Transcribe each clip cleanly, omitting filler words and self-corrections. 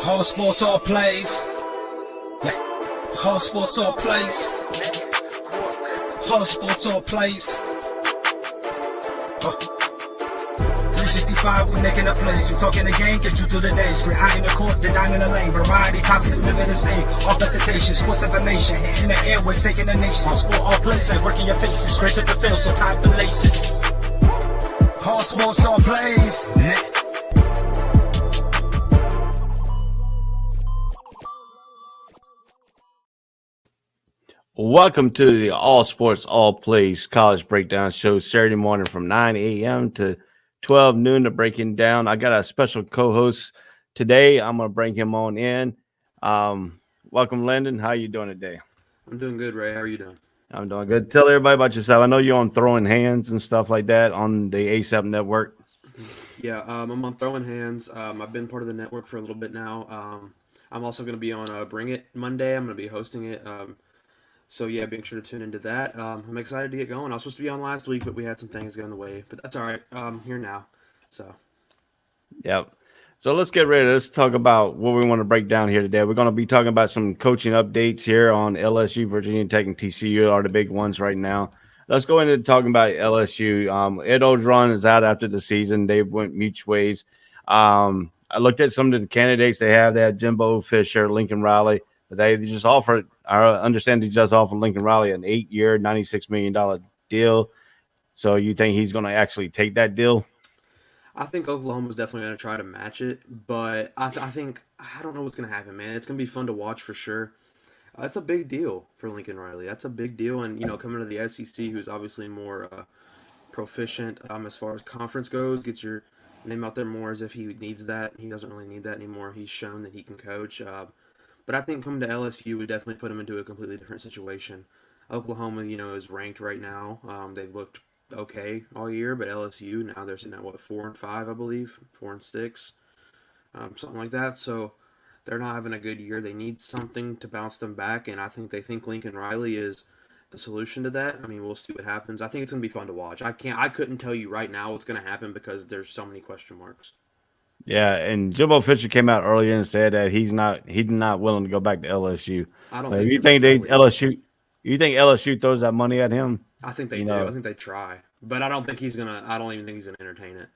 All sports, all plays. Yeah. All sports, all plays. All sports, all plays. 365, we making up plays. You talking the game, get you to the days. We're high in the court, the dime in the lane. Variety topics, living the same. All presentation, sports information. Hitting the airways, taking the nation. All sport, all plays, like working your faces. Grace at the field, so tie the laces. All sports, all plays. Welcome to the All Sports, All Plays College Breakdown Show, Saturday morning from 9 a.m. to 12 noon to breaking down. I got a special co-host today. I'm going to bring him on in. Welcome, Landon. How you doing today? I'm doing good, Ray. How are you doing? I'm doing good. Tell everybody about yourself. I know you're on Throwing Hands and stuff like that on the ASAP network. Yeah, I'm on Throwing Hands. I've been part of the network for a little bit now. I'm also going to be on Bring It Monday. I'm going to be hosting it. So, yeah, make sure to tune into that. I'm excited to get going. I was supposed to be on last week, but we had some things get in the way. But that's all right. I'm here now. Yep. So let's get ready. Let's talk about what we want to break down here today. We're going to be talking about some coaching updates here on LSU, Virginia Tech, and TCU are the big ones right now. Let's go into talking about LSU. Ed Orgeron is out after the season. They went mutual ways. I looked at some of the candidates they have. They had Jimbo Fisher, Lincoln Riley. But they just offered, I understand they just offered Lincoln Riley an 8-year, $96 million deal. So you think he's going to actually take that deal? I think Oklahoma's definitely going to try to match it. But I don't know what's going to happen, man. It's going to be fun to watch for sure. That's a big deal for Lincoln Riley. That's a big deal. And, coming to the SEC, who's obviously more proficient as far as conference goes, gets your name out there more as if he needs that. He doesn't really need that anymore. He's shown that he can coach. But I think coming to LSU would definitely put him into a completely different situation. Oklahoma, is ranked right now. They've looked okay all year, but LSU, now they're sitting at, 4-5, I believe? 4-6, something like that. So they're not having a good year. They need something to bounce them back, and I think they think Lincoln Riley is the solution to that. I mean, we'll see what happens. I think it's going to be fun to watch. I couldn't tell you right now what's going to happen because there's so many question marks. Yeah, and Jimbo Fisher came out earlier and said that he's not willing to go back to LSU. I don't think think you think LSU throws that money at him? I think they do. I think they try, but I don't even think he's gonna entertain it.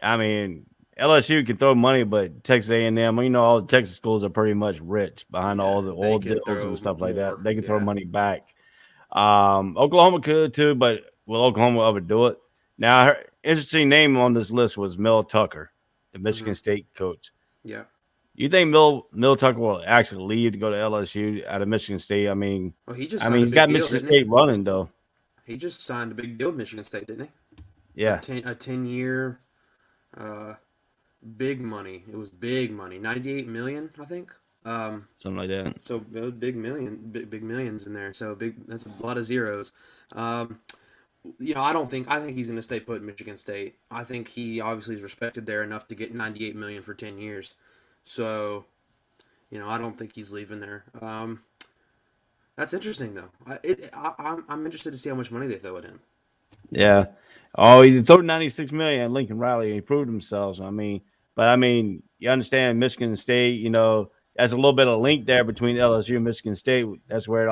I mean, LSU can throw money, but Texas A&M, all the Texas schools are pretty much rich behind all the oil deals and stuff like that. They can throw money back. Oklahoma could too, but will Oklahoma ever do it? Now, her interesting name on this list was Mel Tucker, the Michigan State coach. Yeah. You think Mel Tucker will actually leave to go to LSU out of Michigan State? I mean, he's got Michigan State running though. He just signed a big deal with Michigan State, didn't he? Yeah. A 10-year, big money. It was big money, $98 million, I think. Something like that. So big millions in there. So that's a lot of zeros. I think he's going to stay put in Michigan State. I think he obviously is respected there enough to get $98 million for 10 years. So, I don't think he's leaving there. That's interesting though. I'm interested to see how much money they throw at him. Yeah. Oh, he threw $96 million at Lincoln Riley. He proved himself. You understand Michigan State. There's a little bit of link there between LSU and Michigan State. That's where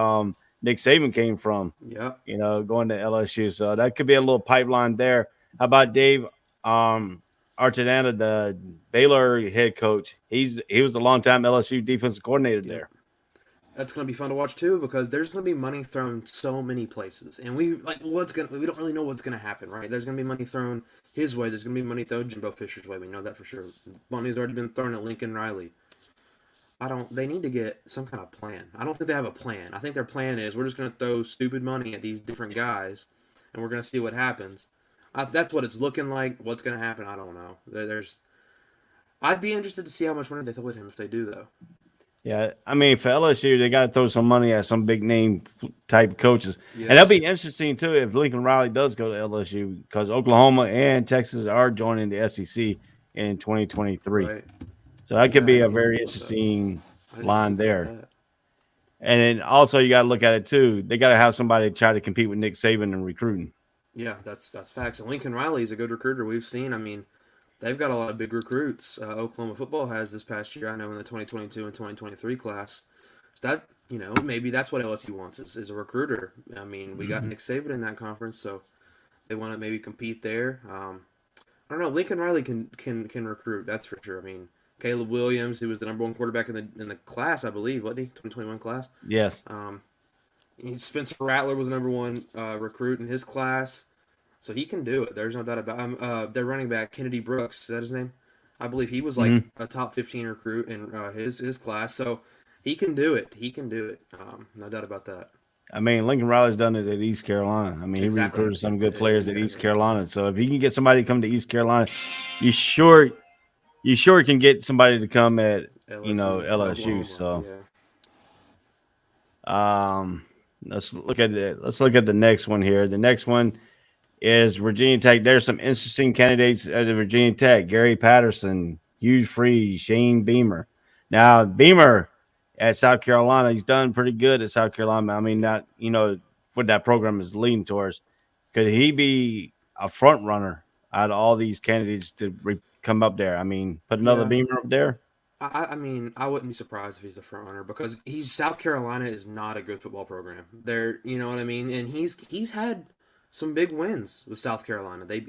Nick Saban came from. Yeah. Going to LSU. So that could be a little pipeline there. How about Dave Archinana, the Baylor head coach? He was the longtime LSU defensive coordinator there. That's going to be fun to watch too because there's going to be money thrown so many places, and we don't really know what's going to happen, right? There's going to be money thrown his way. There's going to be money thrown Jimbo Fisher's way. We know that for sure. Money's already been thrown at Lincoln Riley. They need to get some kind of plan. I don't think they have a plan. I think their plan is we're just going to throw stupid money at these different guys, and we're going to see what happens. That's what it's looking like. What's going to happen, I don't know. I'd be interested to see how much money they throw at him if they do, though. Yeah, for LSU, they got to throw some money at some big name type coaches. Yes. And that'll be interesting, too, if Lincoln Riley does go to LSU because Oklahoma and Texas are joining the SEC in 2023. Right. So that could be a very interesting line there. And then also you got to look at it, too. They got to have somebody try to compete with Nick Saban in recruiting. Yeah, that's facts. And Lincoln Riley is a good recruiter. We've seen, they've got a lot of big recruits. Oklahoma football has this past year. I know in the 2022 and 2023 class. So that maybe that's what LSU wants is a recruiter. I mean, we got Nick Saban in that conference, so they want to maybe compete there. I don't know. Lincoln Riley can recruit. That's for sure. I mean, Caleb Williams, who was the number one quarterback in the class, I believe, wasn't he? 2021 class. Yes. Spencer Rattler was the number one recruit in his class, so he can do it. There's no doubt about their running back, Kennedy Brooks. Is that his name? I believe he was like a top 15 recruit in his class, so he can do it. He can do it. No doubt about that. I mean, Lincoln Riley's done it at East Carolina. I mean, he recruited some good players at East Carolina. So if you can get somebody to come to East Carolina, you sure can get somebody to come at LSU. So, let's look at it. Let's look at the next one here. The next one is Virginia Tech. There's some interesting candidates at Virginia Tech: Gary Patterson, Hugh Freeze, Shane Beamer. Now, Beamer at South Carolina, he's done pretty good at South Carolina. I mean, not what that program is leaning towards. Could he be a front runner out of all these candidates to come up there? I mean, put another Beamer up there. I mean, I wouldn't be surprised if he's a front runner because South Carolina is not a good football program. You know what I mean? And he's had some big wins with South Carolina. They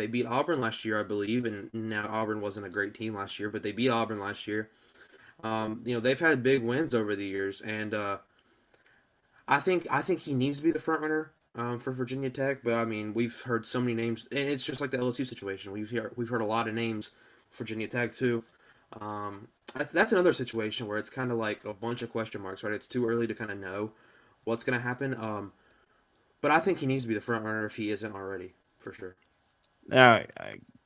beat Auburn last year, I believe, and now Auburn wasn't a great team last year, but they beat Auburn last year. They've had big wins over the years, and I think he needs to be the front runner for Virginia Tech. But I mean, we've heard so many names, and it's just like the LSU situation. We've heard a lot of names for Virginia Tech too. That's another situation where it's kind of like a bunch of question marks, right? It's too early to kind of know what's going to happen. But I think he needs to be the front runner if he isn't already, for sure. Now,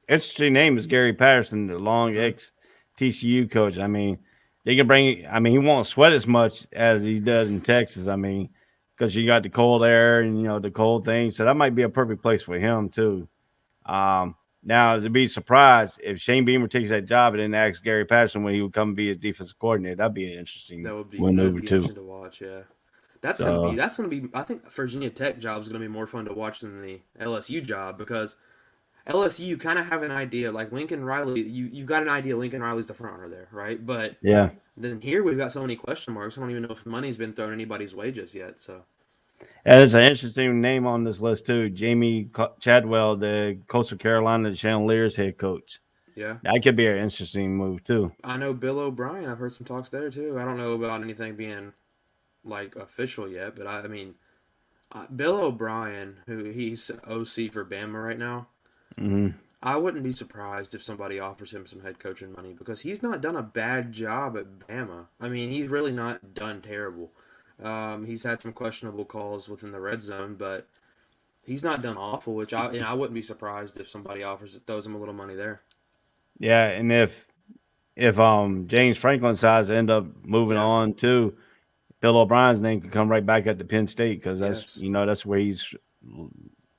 interesting name is Gary Patterson, the long ex-TCU coach. I mean, they can bring. I mean, he won't sweat as much as he does in Texas. I mean, because you got the cold air and the cold thing, so that might be a perfect place for him too. Now, to be surprised if Shane Beamer takes that job and then asks Gary Patterson when he would come be his defensive coordinator, that'd be interesting. That would be interesting to watch. Yeah, that's gonna be. I think Virginia Tech job is gonna be more fun to watch than the LSU job because LSU, you kind of have an idea, like Lincoln Riley. You've got an idea Lincoln Riley's the front runner there, right? But then here we've got so many question marks. I don't even know if money's been thrown anybody's wages yet. So. And there's an interesting name on this list too, Jamie Chadwell, the Coastal Carolina Chandeliers head coach. Yeah, that could be an interesting move too. I know Bill O'Brien. I've heard some talks there too. I don't know about anything being like official yet, but I mean, Bill O'Brien, who he's OC for Bama right now. Mm-hmm. I wouldn't be surprised if somebody offers him some head coaching money because he's not done a bad job at Bama. I mean, he's really not done terrible. He's had some questionable calls within the red zone, but he's not done awful, which I wouldn't be surprised if somebody throws him a little money there. Yeah, and if James Franklin's size end up moving on too, Bill O'Brien's name could come right back at the Penn State because that's that's where he's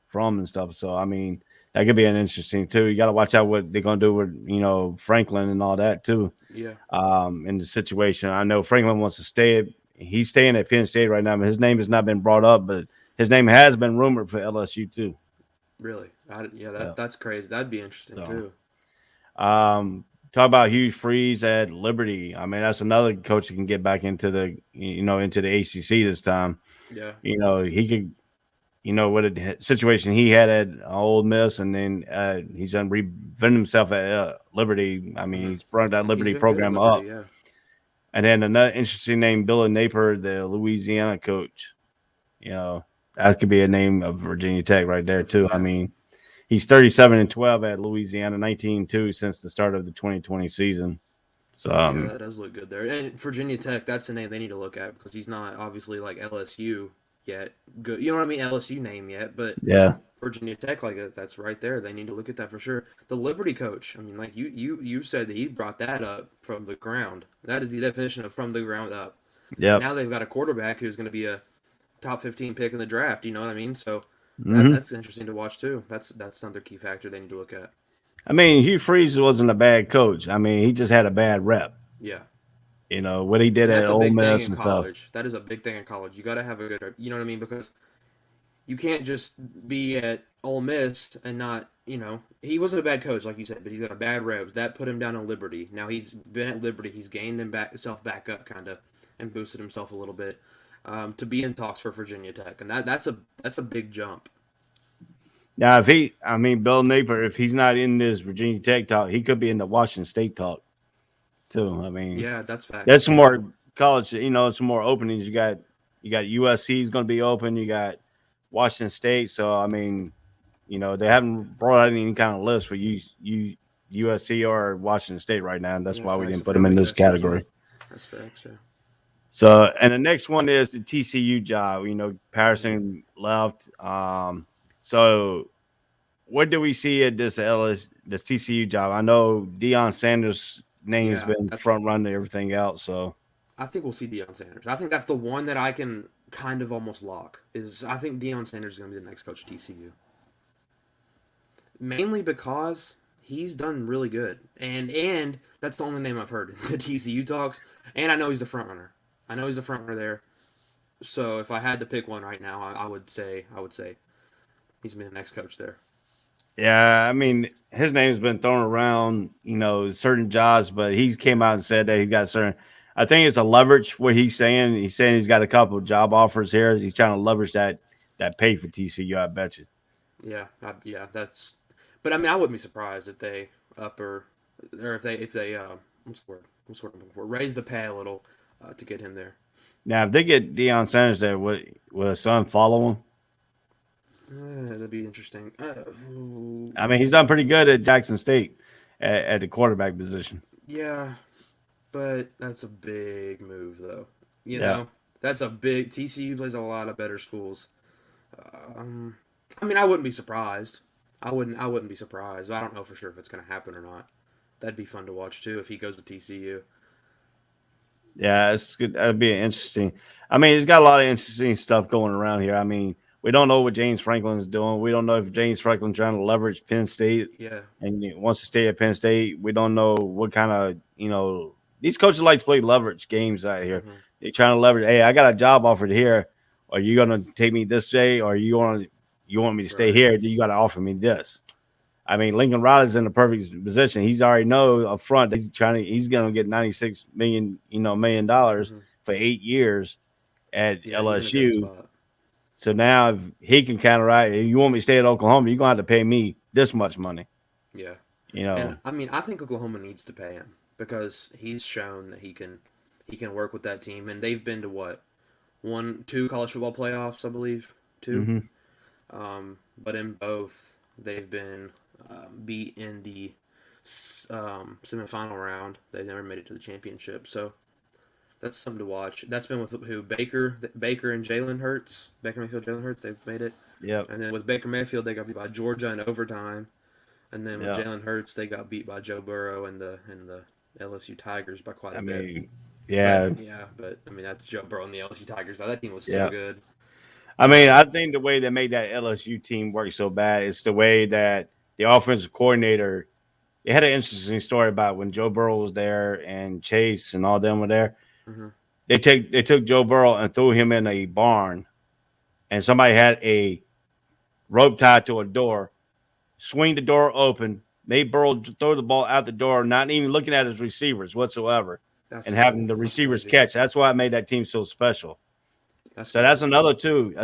from and stuff. So I mean, that could be an interesting too. You got to watch out what they're gonna do with Franklin and all that too. Yeah. In the situation, I know Franklin wants to stay. He's staying at Penn State right now. But his name has not been brought up, but his name has been rumored for LSU too. Really? That's crazy. That'd be interesting too. Talk about Hugh Freeze at Liberty. I mean, that's another coach that can get back into the into the ACC this time. Yeah. He could. What a situation he had at Ole Miss, and then he's reinvented himself at Liberty. I mean, he's brought that Liberty program up. Yeah. And then another interesting name, Bill Napier, the Louisiana coach. That could be a name of Virginia Tech right there too. I mean, he's 37-12 at Louisiana, 19-2 since the start of the 2020 season. So that does look good there. And Virginia Tech, that's the name they need to look at because he's not obviously like LSU yet. Good, you know what I mean? LSU name yet, but yeah, Virginia Tech, like that's right there. They need to look at that for sure. The Liberty coach, I mean, like you said that he brought that up from the ground. That is the definition of from the ground up. Yeah. Now they've got a quarterback who's going to be a top 15 pick in the draft. You know what I mean? So that's interesting to watch too. That's another key factor they need to look at. I mean, Hugh Freeze wasn't a bad coach. I mean, he just had a bad rep. Yeah. What he did at Ole Miss and stuff. That is a big thing in college. You got to have a good rep. You know what I mean? Because you can't just be at Ole Miss and not he wasn't a bad coach, like you said, but he's got a bad reps. That put him down at Liberty. Now he's been at Liberty. He's gained himself back up, kind of, and boosted himself a little bit to be in talks for Virginia Tech, and that's a big jump. Now, Bill Napier, if he's not in this Virginia Tech talk, he could be in the Washington State talk too. Yeah, that's fact. There's some more college, some more openings. You got USC is going to be open. You got Washington State. So they haven't brought out any kind of list for USC or Washington State right now, and that's why we didn't put them in this category. That's facts. Yeah. So, and the next one is the TCU job. Patterson left. So, what do we see at this TCU job? I know Deion Sanders' name has been front running everything else. So, I think we'll see Deion Sanders. I think that's the one that I can kind of almost lock. I think Deion Sanders is going to be the next coach at TCU. Mainly because he's done really good, and that's the only name I've heard in the TCU talks. And I know he's the front runner. There. So if I had to pick one right now, I would say he's been the next coach there. Yeah, his name's been thrown around, certain jobs, but he came out and said that he got certain. I think it's a leverage what he's saying. He's saying he's got a couple of job offers here. He's trying to leverage that pay for TCU. I bet you. Yeah, that's. But I wouldn't be surprised if they if they what's the word raise the pay a little to get him there. Now, if they get Deion Sanders there, will his son follow him? That'd be interesting. He's done pretty good at Jackson State at the quarterback position. Yeah, but that's a big move, though. You know, that's a big. TCU plays a lot of better schools. I wouldn't be surprised. I wouldn't be surprised. I don't know for sure if it's going to happen or not. That'd be fun to watch too if he goes to TCU. Yeah, it's good. That'd be interesting. He's got a lot of interesting stuff going around here. We don't know what James Franklin's doing. We don't know if James Franklin's trying to leverage Penn State. Yeah. And he wants to stay at Penn State. We don't know what kind of, these coaches like to play leverage games out here. Mm-hmm. They're trying to leverage, hey, I got a job offered here. Are you going to take me this way? Or you want me to stay here? You got to offer me this. Lincoln Riley's in the perfect position. He's already know up front that he's going to get $96 million for 8 years at LSU. So now if he can counteract, if you want me to stay at Oklahoma, you're going to have to pay me this much money. Yeah. And I think Oklahoma needs to pay him because he's shown that he can work with that team. And they've been to 2 college football playoffs, I believe. 2. Mm-hmm. But in both, they've been beat in the semifinal round. They never made it to the championship. So that's something to watch. That's been with who? Baker and Jalen Hurts. Baker Mayfield, Jalen Hurts. They've made it. Yep. And then with Baker Mayfield, they got beat by Georgia in overtime. And then with Jalen Hurts, they got beat by Joe Burrow and the LSU Tigers by quite a bit. Yeah. But that's Joe Burrow and the LSU Tigers. That team was so good. I think the way they made that LSU team work so bad is the way that the offensive coordinator. They had an interesting story about when Joe Burrow was there and Chase and all them were there. Mm-hmm. They took Joe Burrow and threw him in a barn, and somebody had a rope tied to a door, swing the door open, made Burrow throw the ball out the door, not even looking at his receivers whatsoever, and having the receivers catch. That's why I made that team so special. That's another two.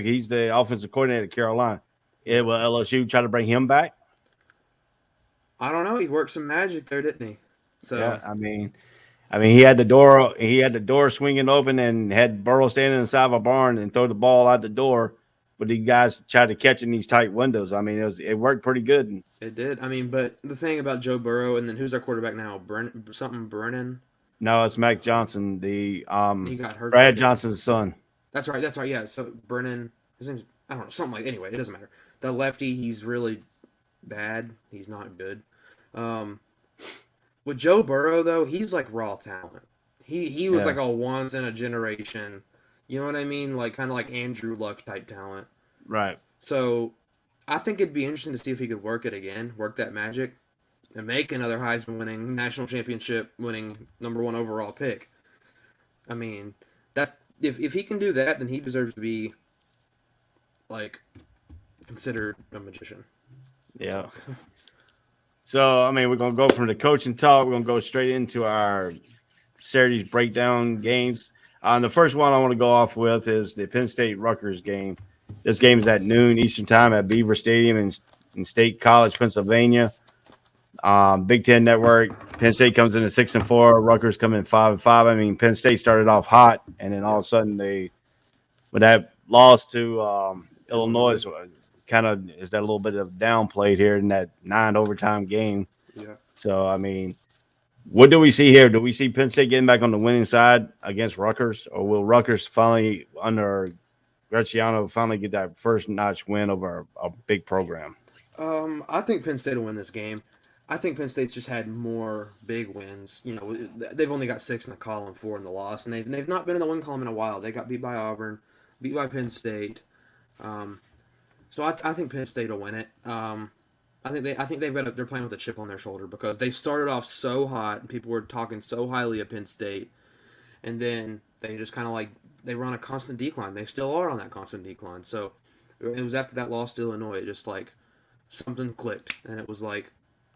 He's the offensive coordinator at Carolina. Will LSU try to bring him back? I don't know. He worked some magic there, didn't he? So yeah, he had the door swinging open and had Burrow standing inside of a barn and throw the ball out the door, but these guys tried to catch in these tight windows. It worked pretty good. It did. But the thing about Joe Burrow, and then who's our quarterback now? Brennan? No, it's Mac Johnson. He got hurt. Brad Johnson's son. That's right. Yeah. So Brennan, his name's something like. Anyway, it doesn't matter. The lefty, he's really bad. He's not good. With Joe Burrow though, he's like raw talent. He was like a once in a generation. You know what I mean? Like kind of like Andrew Luck type talent. Right. So I think it'd be interesting to see if he could work that magic, and make another Heisman winning, national championship winning #1 overall pick. That if he can do that, then he deserves to be like considered a magician. Yeah. talk. So, I mean, we're going to go from the coaching talk. We're going to go straight into our Saturday's breakdown games. The first one I want to go off with is the Penn State Rutgers game. This game is at noon Eastern time at Beaver Stadium in State College, Pennsylvania. Big Ten Network. Penn State comes in at 6-4. Rutgers come in 5-5. I mean, Penn State started off hot, and then all of a sudden with that loss to Illinois, kind of is that a little bit of downplayed here in that 9 overtime game. Yeah. So, I mean, what do we see here? Do we see Penn State getting back on the winning side against Rutgers, or will Rutgers finally, under Graciano, finally get that first notch win over a big program? I think Penn State will win this game. I think Penn State's just had more big wins. You know, they've only got 6 in the column, 4 in the loss, and they've not been in the win column in a while. They got beat by Auburn, beat by Penn State. So I think Penn State will win it. I think they're playing with a chip on their shoulder because they started off so hot and people were talking so highly of Penn State, and then they just kind of like they were on a constant decline. They still are on that constant decline. So it was after that loss to Illinois, it just like something clicked, and it was like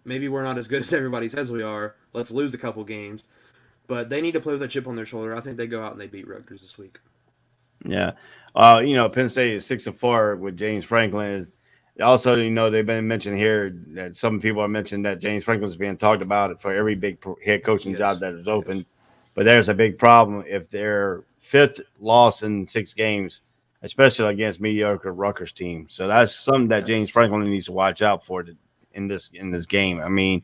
maybe we're not as good as everybody says we are. Let's lose a couple games, but they need to play with a chip on their shoulder. I think they go out and they beat Rutgers this week. Yeah. Penn State is 6-4 with James Franklin. Also, they've been mentioned here that some people are mentioning that James Franklin is being talked about for every big head coaching job that is open. Yes. But there's a big problem if their 5th loss in 6 games, especially against mediocre Rutgers team. So that's something that James Franklin needs to watch out for in this game. I mean,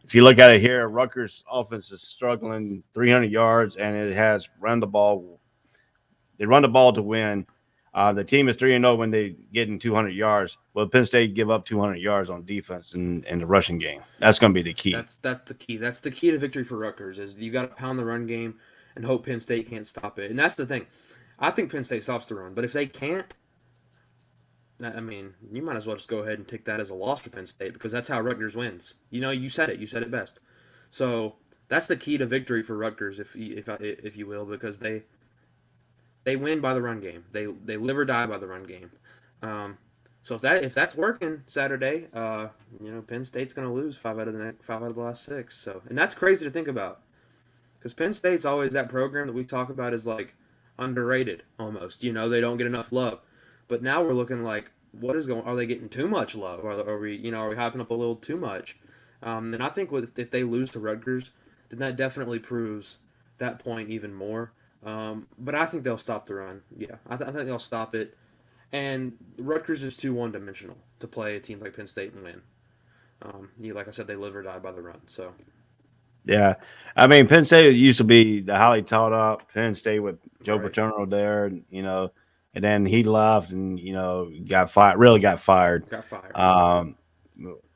if you look at it here, Rutgers offense is struggling 300 yards, and it has run the ball. They run the ball to win. The team is 3-0 when they get in 200 yards. Well, Penn State give up 200 yards on defense in the rushing game. That's going to be the key. That's the key. That's the key to victory for Rutgers is you got to pound the run game and hope Penn State can't stop it. And that's the thing. I think Penn State stops the run, but if they can't, I mean, you might as well just go ahead and take that as a loss for Penn State because that's how Rutgers wins. You said it. You said it best. So that's the key to victory for Rutgers, if you will, because they win by the run game. They live or die by the run game. So if that's working Saturday, Penn State's going to lose 5 out of the last 6. So, and that's crazy to think about, because Penn State's always that program that we talk about is like underrated almost. They don't get enough love, but now we're looking like what is going? Are they getting too much love? Are we hyping up a little too much? And I think if they lose to Rutgers, then that definitely proves that point even more. But I think they'll stop the run. Yeah, I think they'll stop it. And Rutgers is too one-dimensional to play a team like Penn State and win. Like I said, they live or die by the run. So, yeah, I mean, Penn State used to be the highly taught up Penn State with Joe Paterno there, and then he left and got fired. Really got fired.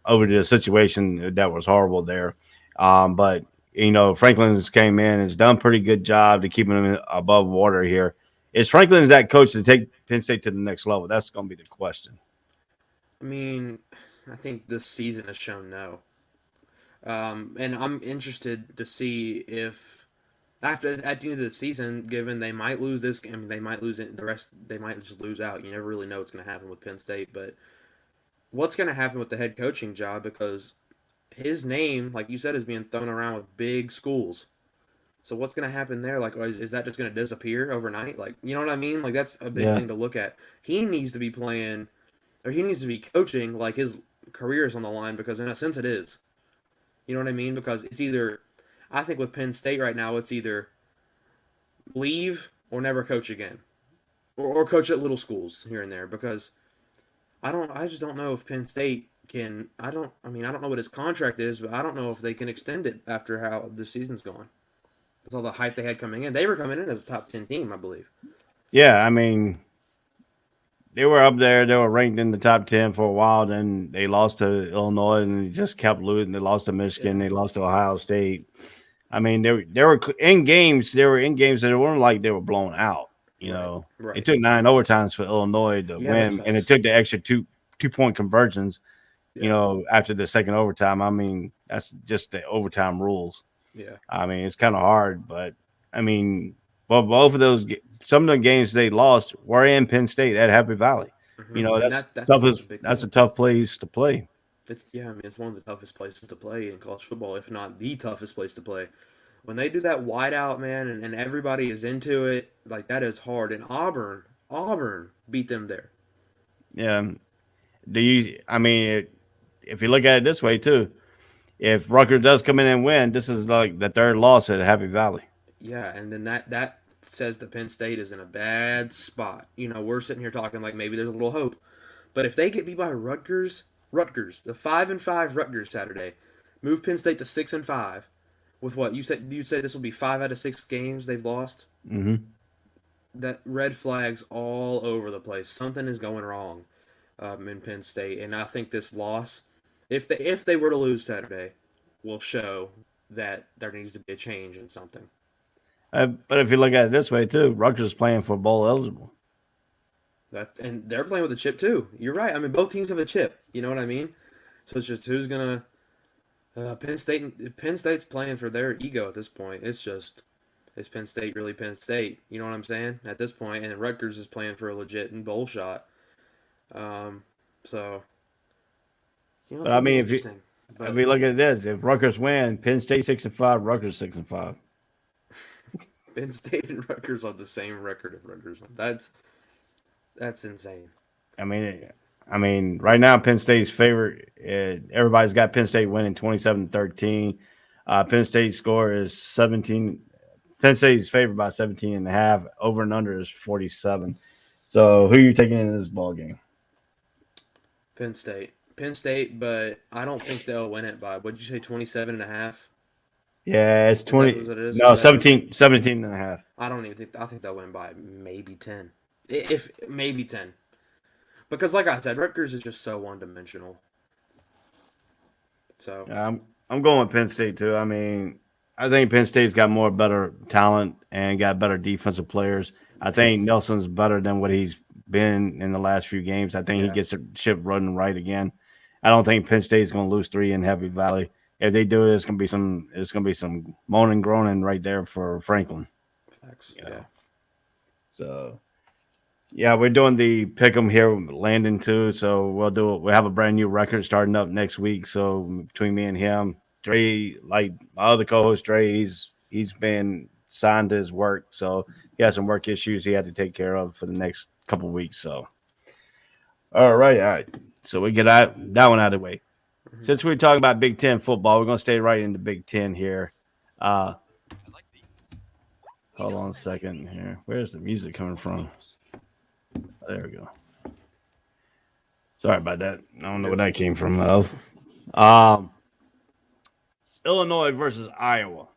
Over the situation that was horrible there, but. Franklin's came in and has done a pretty good job to keeping them above water here. Is Franklin that coach to take Penn State to the next level? That's going to be the question. I mean, I think this season has shown no. And I'm interested to see if at the end of the season, given they might lose this game, they might lose it, the rest they might just lose out. You never really know what's going to happen with Penn State, but what's going to happen with the head coaching job, because his name, like you said, is being thrown around with big schools. So what's going to happen there? Like, is that just going to disappear overnight? Like, you know what I mean? Like, that's a big thing to look at. He needs to be playing, or he needs to be coaching like his career is on the line, because in a sense it is. You know what I mean? Because it's either, I think with Penn State right now, it's either leave or never coach again. Or coach at little schools here and there, because I just don't know if Penn State can. I don't know what his contract is, but I don't know if they can extend it after how the season's going. With all the hype they had coming in, they were coming in as a top 10 team, I believe. Yeah, I mean, they were up there. They were ranked in the top 10 for a while. Then they lost to Illinois, and they just kept losing. They lost to Michigan. They lost to Ohio State. I mean, they were in games. They were in games that it weren't like they were blown out. Right. It took 9 overtimes for Illinois to win, and it took the extra two-point conversions. After the second overtime. I mean, that's just the overtime rules. Yeah. I mean, it's kind of hard, but I mean, both of those, some of the games they lost were in Penn State at Happy Valley. Mm-hmm. That's a tough place to play. I mean, it's one of the toughest places to play in college football, if not the toughest place to play. When they do that wide out, man, and everybody is into it, like that is hard. And Auburn beat them there. Yeah. I mean, if you look at it this way too, if Rutgers does come in and win, this is like the third loss at Happy Valley. Yeah, and then that says that Penn State is in a bad spot. You know, we're sitting here talking like maybe there's a little hope, but if they get beat by Rutgers, the 5-5 Rutgers Saturday, move Penn State to 6-5. With what you said, this will be 5 out of 6 games they've lost. Mm-hmm. That red flags all over the place. Something is going wrong in Penn State, and I think this loss, if they were to lose Saturday, will show that there needs to be a change in something. But if you look at it this way too, Rutgers is playing for bowl eligible. And they're playing with a chip too. You're right. I mean, both teams have a chip. You know what I mean? So it's just who's gonna. Penn State's playing for their ego at this point. It's Penn State really Penn State? You know what I'm saying? At this point, and Rutgers is playing for a legit and bowl shot. So. You know, But I mean, if you look at this, if Rutgers win, Penn State 6-5, Rutgers 6-5. Penn State and Rutgers on the same record of Rutgers. That's insane. I mean, right now Penn State's favorite. Everybody's got Penn State winning 27-13. Penn State's score is 17. Penn State is favored by 17.5. Over and under is 47. So who are you taking in this ball game? Penn State, but I don't think they'll win it by. What did you say? 27.5. Yeah, it's 20. No, 17.5. I don't even think. I think they'll win by maybe 10. If maybe 10. Because, like I said, Rutgers is just so one-dimensional. So I'm going with Penn State too. I mean, I think Penn State's got better talent and got better defensive players. I think Nelson's better than what he's been in the last few games. I think he gets the ship running right again. I don't think Penn State's going to lose 3 in Happy Valley. If they do it, it's going to be some moaning and groaning right there for Franklin. Facts. Yeah. So. Yeah, we're doing the pick'em here with Landon too. So we'll have a brand new record starting up next week. So between me and him, Dre, like my other co-host Dre, he's been signed to his work. So he has some work issues he had to take care of for the next couple of weeks. So all right. So we get that one out of the way. Mm-hmm. Since we're talking about Big Ten football, we're gonna stay right into Big Ten here. I like these. Hold on a second here. Where's the music coming from? There we go. Sorry about that. I don't know where that came from, though. Illinois versus Iowa.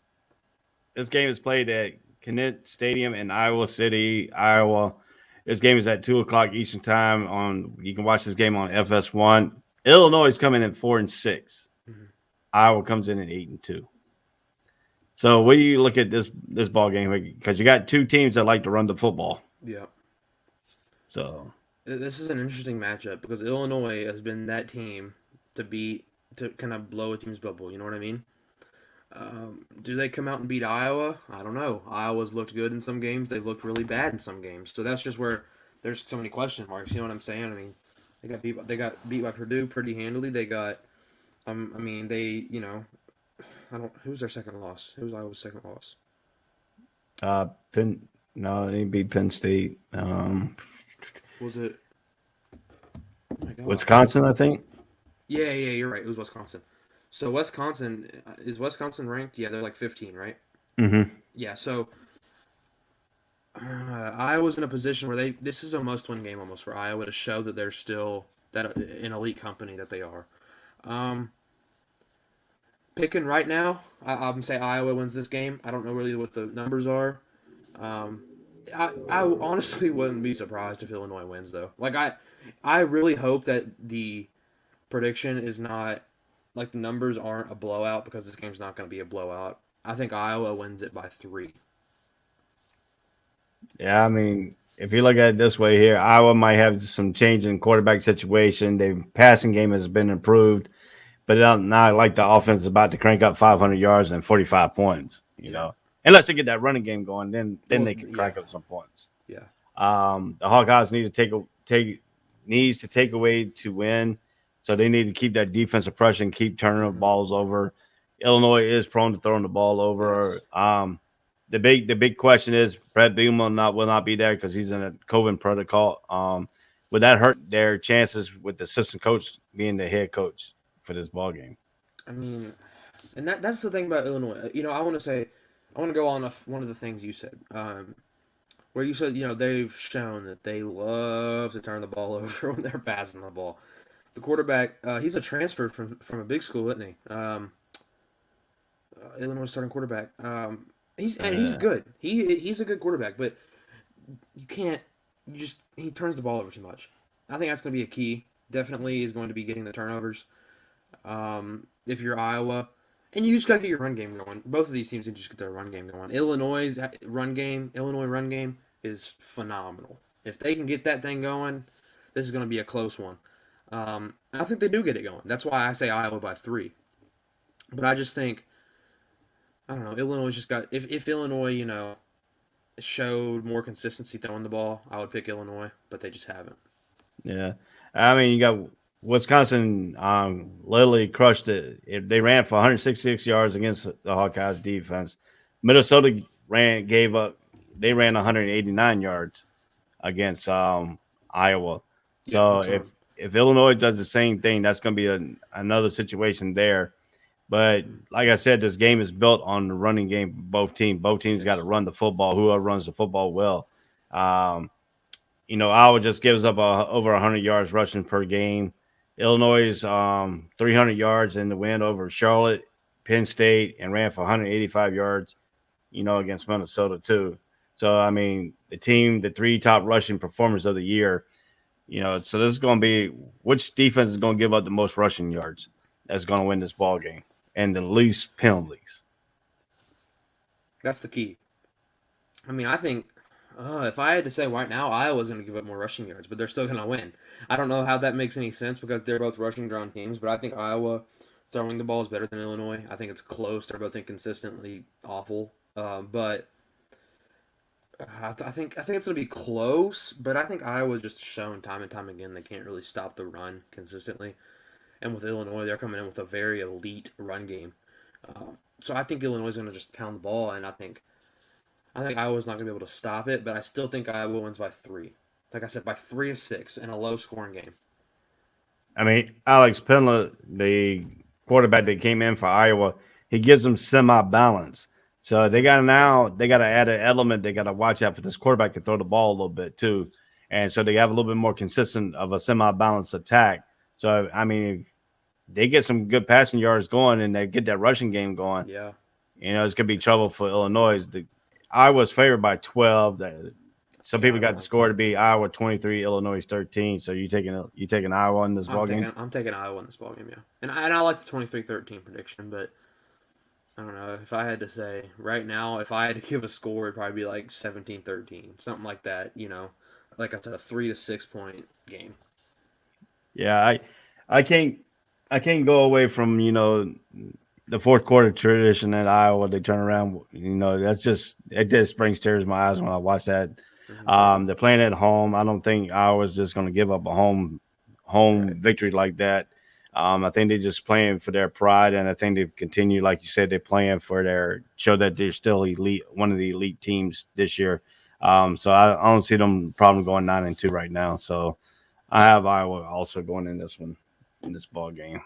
This game is played at Kennett Stadium in Iowa City, Iowa. This game is at 2:00 Eastern time. You can watch this game on FS1. Illinois is coming in 4-6. Mm-hmm. Iowa comes in at 8-2. So, what do you look at this ball game? Because you got two teams that like to run the football. Yeah. So this is an interesting matchup because Illinois has been that team to kind of blow a team's bubble. You know what I mean? Do they come out and beat Iowa? I don't know. Iowa's looked good in some games. They've looked really bad in some games. So that's just where there's so many question marks. You know what I'm saying? I mean, they got beat by Purdue pretty handily. They got, who's their second loss? Who's Iowa's second loss? They beat Penn State. Was it? Oh my God. Wisconsin, I think. Yeah, you're right. It was Wisconsin. So is Wisconsin ranked? Yeah, they're like 15, right? Mm-hmm. Yeah, so Iowa's in a position where this is a must-win game almost for Iowa to show that they're still an elite company that they are. Picking right now, I'm say Iowa wins this game. I don't know really what the numbers are. I honestly wouldn't be surprised if Illinois wins, though. Like, I really hope that the prediction is not, like, the numbers aren't a blowout because this game's not going to be a blowout. I think Iowa wins it by 3. Yeah, I mean, if you look at it this way here, Iowa might have some change in quarterback situation. Their passing game has been improved, but not like the offense is about to crank up 500 yards and 45 points, you know. Unless they get that running game going, then they can crack up some points. Yeah. The Hawkeyes need to take away to win. So they need to keep that defensive pressure and keep turning the balls over. Illinois is prone to throwing the ball over. Yes. The big question is Brett Bielema will not be there because he's in a COVID protocol. Would that hurt their chances with the assistant coach being the head coach for this ball game? I mean, and that's the thing about Illinois. You know, I want to go on one of the things you said, where you said, you know, they've shown that they love to turn the ball over when they're passing the ball. The quarterback, he's a transfer from a big school, isn't he? Illinois starting quarterback. He's good. He's a good quarterback, but he turns the ball over too much. I think that's going to be a key. Definitely is going to be getting the turnovers. If you're Iowa, and you just got to get your run game going. Both of these teams need to just get their run game going. Illinois run game is phenomenal. If they can get that thing going, this is going to be a close one. I think they do get it going. That's why I say Iowa by 3. But I just think, I don't know, Illinois just got, if Illinois, you know, showed more consistency throwing the ball, I would pick Illinois, but they just haven't. Yeah. I mean, you got Wisconsin literally crushed it. They ran for 166 yards against the Hawkeyes defense. Minnesota ran 189 yards against Iowa. So if Illinois does the same thing, that's going to be another situation there. But like I said, this game is built on the running game for both teams. Both teams got to run the football. Whoever runs the football well. You know, Iowa just gives up over 100 yards rushing per game. Illinois is 300 yards in the win over Charlotte, Penn State, and ran for 185 yards, you know, against Minnesota too. So, I mean, the 3 top rushing performers of the year, you know, so this is going to be which defense is going to give up the most rushing yards that's going to win this ball game and the least penalties. That's the key. I mean, I think if I had to say right now, Iowa's going to give up more rushing yards, but they're still going to win. I don't know how that makes any sense because they're both rushing ground teams, but I think Iowa throwing the ball is better than Illinois. I think it's close. They're both inconsistently awful, but I think it's going to be close. But I think Iowa's just shown time and time again they can't really stop the run consistently. And with Illinois, they're coming in with a very elite run game. So I think Illinois is going to just pound the ball, and I think Iowa's not going to be able to stop it, but I still think Iowa wins by 3. Like I said, by 3 or 6 in a low-scoring game. I mean, Alex Penla, the quarterback that came in for Iowa, he gives them semi-balance. So they got to add an element. They got to watch out for this quarterback to throw the ball a little bit too. And so they have a little bit more consistent of a semi-balanced attack. So, I mean, if they get some good passing yards going and they get that rushing game going, yeah, you know, it's going to be trouble for Illinois. Iowa's favored by 12. Some people got the score to be Iowa 23, Illinois 13. So you taking Iowa in this ball game? I'm taking Iowa in this ball game, yeah. And I like the 23-13 prediction, but I don't know. If I had to say right now, if I had to give a score, it'd probably be like 17-13, something like that. You know, like I said, a 3 to 6 point game. Yeah, I can't go away from, you know, the fourth quarter tradition at Iowa. They turn around, you know, it just brings tears to my eyes when I watch that. Mm-hmm. They're playing at home. I don't think Iowa's just going to give up a home victory like that. I think they're just playing for their pride, and I think they continue, like you said, they're playing for show that they're still elite, one of the elite teams this year. So I don't see them problem going 9-2 right now. So I have Iowa also going in this ball game.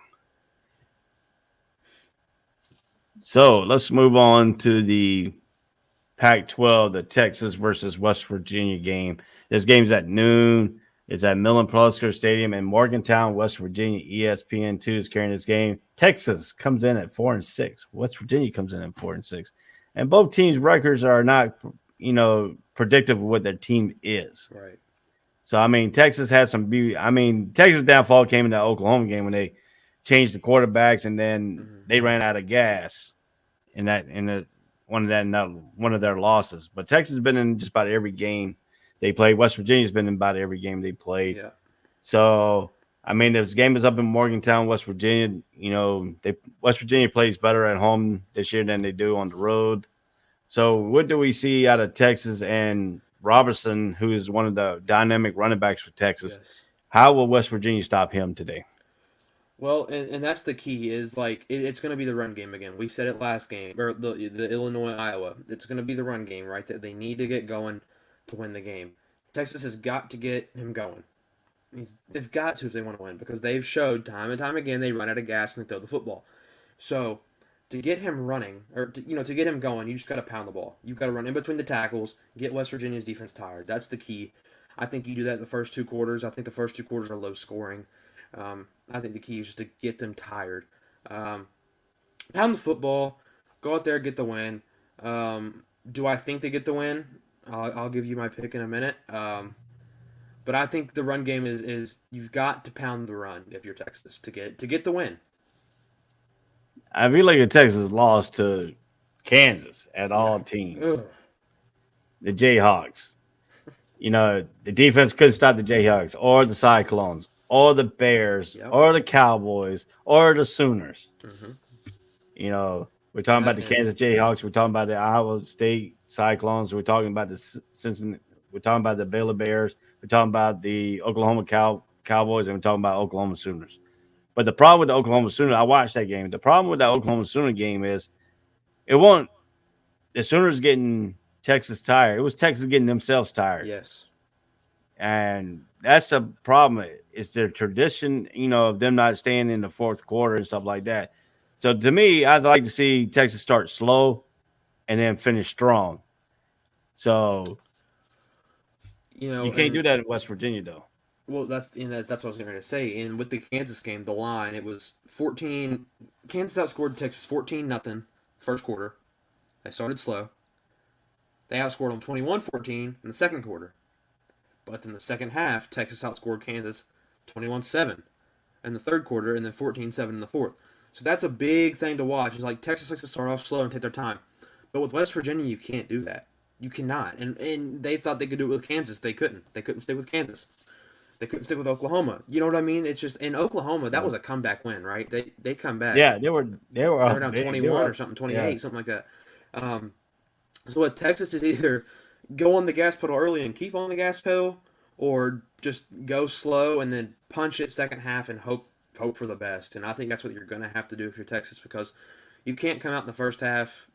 So let's move on to the Pac-12, the Texas versus West Virginia game. This game's at noon. It's at Millen-Pulitzer Stadium in Morgantown, West Virginia. ESPN2 is carrying this game. Texas comes in at 4-6. West Virginia comes in at 4-6. And both teams' records are not, you know, predictive of what their team is. Right. So, I mean, Texas has some beauty. I mean, Texas' downfall came in the Oklahoma game when they changed the quarterbacks and then they ran out of gas in one of their losses. But Texas has been in just about every game they played. West Virginia's been in about every game they played. Yeah. So, I mean, this game is up in Morgantown, West Virginia. You know, West Virginia plays better at home this year than they do on the road. So, what do we see out of Texas and Robertson, who is one of the dynamic running backs for Texas? Yes. How will West Virginia stop him today? Well, and that's the key is like it's going to be the run game again. We said it last game or the Illinois Iowa. It's going to be the run game, right? That they need to get going to win the game. Texas has got to get him going. They've got to if they want to win because they've showed time and time again they run out of gas and they throw the football. So to get him running or to get him going, you just got to pound the ball. You've got to run in between the tackles, get West Virginia's defense tired. That's the key. I think you do that the first 2 quarters. I think the first 2 quarters are low scoring. I think the key is just to get them tired. Um, Pound the football, go out there, get the win. Do I think they get the win? I'll give you my pick in a minute. But I think the run game is you've got to pound the run if you're Texas to get the win. I feel like the Texas lost to Kansas at all teams. Ugh. The Jayhawks. The defense couldn't stop the Jayhawks or the Cyclones or the Bears Yep. or the Cowboys or the Sooners. Mm-hmm. We're talking about the And Kansas Jayhawks. We're talking about the Iowa State Cyclones. We're talking about the Cincinnati. We're talking about the Baylor Bears. We're talking about the Oklahoma Cowboys, and we're talking about Oklahoma Sooners. But the problem with the Oklahoma Sooners, I watched that game. The problem with that Oklahoma Sooner game is it won't. The Sooners getting Texas tired. It was Texas getting themselves tired. yes, And that's the problem. It's their tradition, of them not staying in the fourth quarter and stuff like that. So to me, I'd like to see Texas start slow and then finish strong. So you can't do that in West Virginia, though. Well, that's what I was going to say. And with the Kansas game, the line it was 14. Kansas outscored Texas 14-0 first quarter. They started slow. They outscored them 21-14 in the second quarter. But in the second half, Texas outscored Kansas 21-7 in the third quarter and then 14-7 in the fourth. So that's a big thing to watch. It's like Texas likes to start off slow and take their time. But with West Virginia, you can't do that. You cannot. And they thought they could do it with Kansas. They couldn't. They couldn't stick with Kansas. They couldn't stick with Oklahoma. You know what I mean? It's just in Oklahoma, that was a comeback win, right? They come back. Yeah, they were Down 21 or something, 28, yeah. something like that. So what Texas is either go on the gas pedal early and keep on the gas pedal, or just go slow and then punch it second half and hope for the best. And I think that's what you're gonna have to do if you're Texas because you can't come out in the first half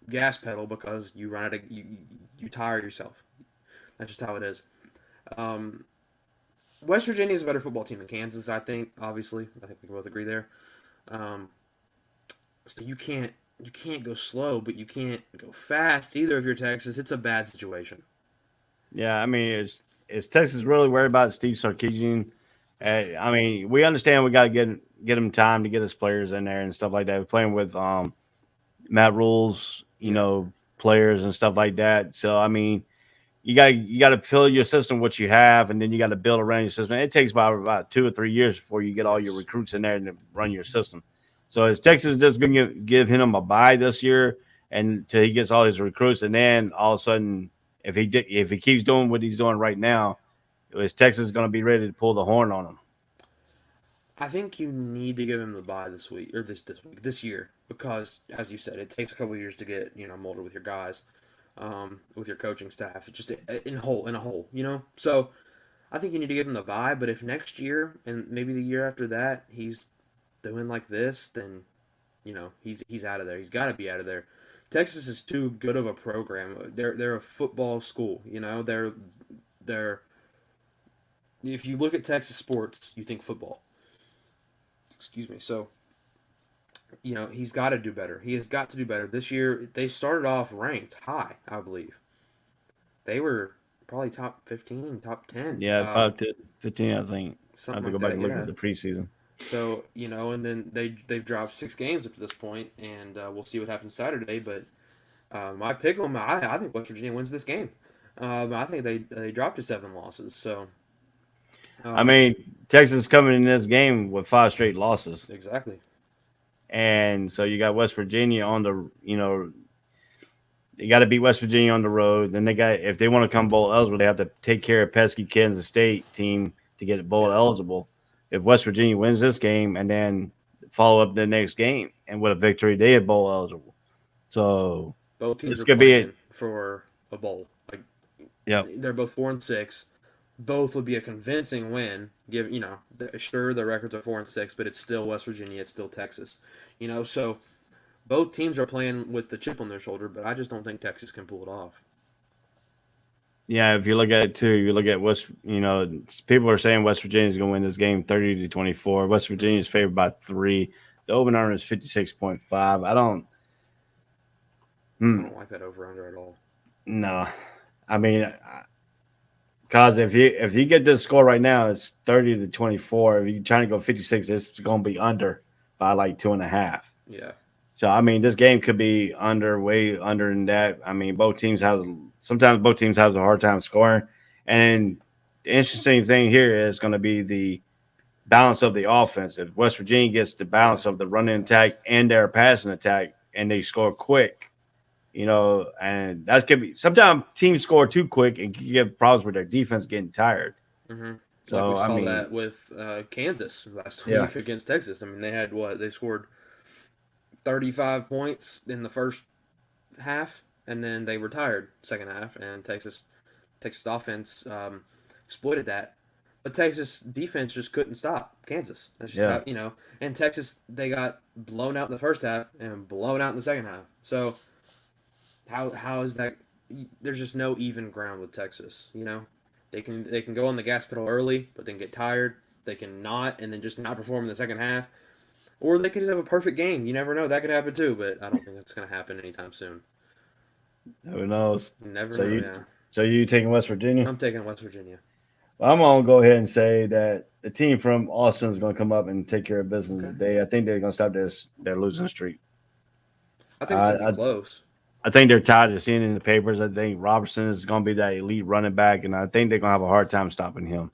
gas pedal because you run out of you tire yourself. That's just how it is. West Virginia is a better football team than Kansas, I think. Obviously, I think we can both agree there. So you can't go slow, but you can't go fast either. If you're Texas, it's a bad situation. Yeah, I mean, is Texas really worried about Steve Sarkisian? I mean, we understand we got to get him time to get his players in there and stuff like that. We're playing with Matt Rule's, players and stuff like that. So I mean, you got to fill your system what you have, and then you got to build around your system. It takes about 2 or 3 years before you get all your recruits in there and run your system. So is Texas just going to give him a bye this year until he gets all his recruits, and then all of a sudden, if he keeps doing what he's doing right now, is Texas going to be ready to pull the horn on him? I think you need to give him the bye this week or this year because, as you said, it takes a couple of years to get molded with your guys. With your coaching staff. It's just in a hole. So I think you need to give him the bye, but if next year and maybe the year after that he's doing like this, then he's out of there. He's got to be out of there. Texas is too good of a program. They're a football school. They're if you look at Texas sports, you think football. Excuse me. So he's got to do better. He has got to do better. This year, they started off ranked high, I believe. They were probably top 15, top 10. Yeah, 5 to 15, I think. I have to go back and look at the preseason. So, and then they've dropped 6 games up to this point, and we'll see what happens Saturday. But my pick on I think West Virginia wins this game. I think they dropped to 7 losses. So, I mean, Texas coming in this game with 5 straight losses. Exactly. And so you got West Virginia on the, you got to beat West Virginia on the road. Then if they want to come bowl eligible, they have to take care of pesky Kansas State team to get bowl eligible. If West Virginia wins this game and then follow up the next game and with a victory, they are bowl eligible. So both teams it's are gonna playing for a bowl. Yeah, they're both 4-6. both would be a convincing win. Sure, the records are 4-6, but it's still West Virginia, it's still Texas. So both teams are playing with the chip on their shoulder, but I just don't think Texas can pull it off. Yeah, if you look at it too, you look at people are saying West Virginia is going to win this game 30-24. West Virginia is favored by 3. The over-under is 56.5. I don't like that over under at all. No. I mean, because if you get this score right now, it's 30-24. If you're trying to go 56, it's going to be under by like 2.5. Yeah. So I mean, this game could be way under than that. I mean, sometimes both teams have a hard time scoring. And the interesting thing here is going to be the balance of the offense. If West Virginia gets the balance of the running attack and their passing attack, and they score quick, and that could be sometimes teams score too quick and can give problems with their defense getting tired. Mm-hmm. So we saw that with Kansas last week against Texas. I mean, they had They scored 35 points in the first half, and then they were tired second half, and Texas offense exploited that. But Texas defense just couldn't stop Kansas. That's just how, and Texas, they got blown out in the first half and blown out in the second half. So how is that? There's just no even ground with Texas, They can go on the gas pedal early, but then get tired. They can not, and then just not perform in the second half. Or they could just have a perfect game. You never know. That could happen too, but I don't think that's going to happen anytime soon. Who knows? You never know. So you taking West Virginia? I'm taking West Virginia. Well, I'm going to go ahead and say that the team from Austin is going to come up and take care of business today. I think they're going to stop their losing streak. I think it's going to be close. I think they're tired of seeing it in the papers. I think Robertson is going to be that elite running back, and I think they're going to have a hard time stopping him.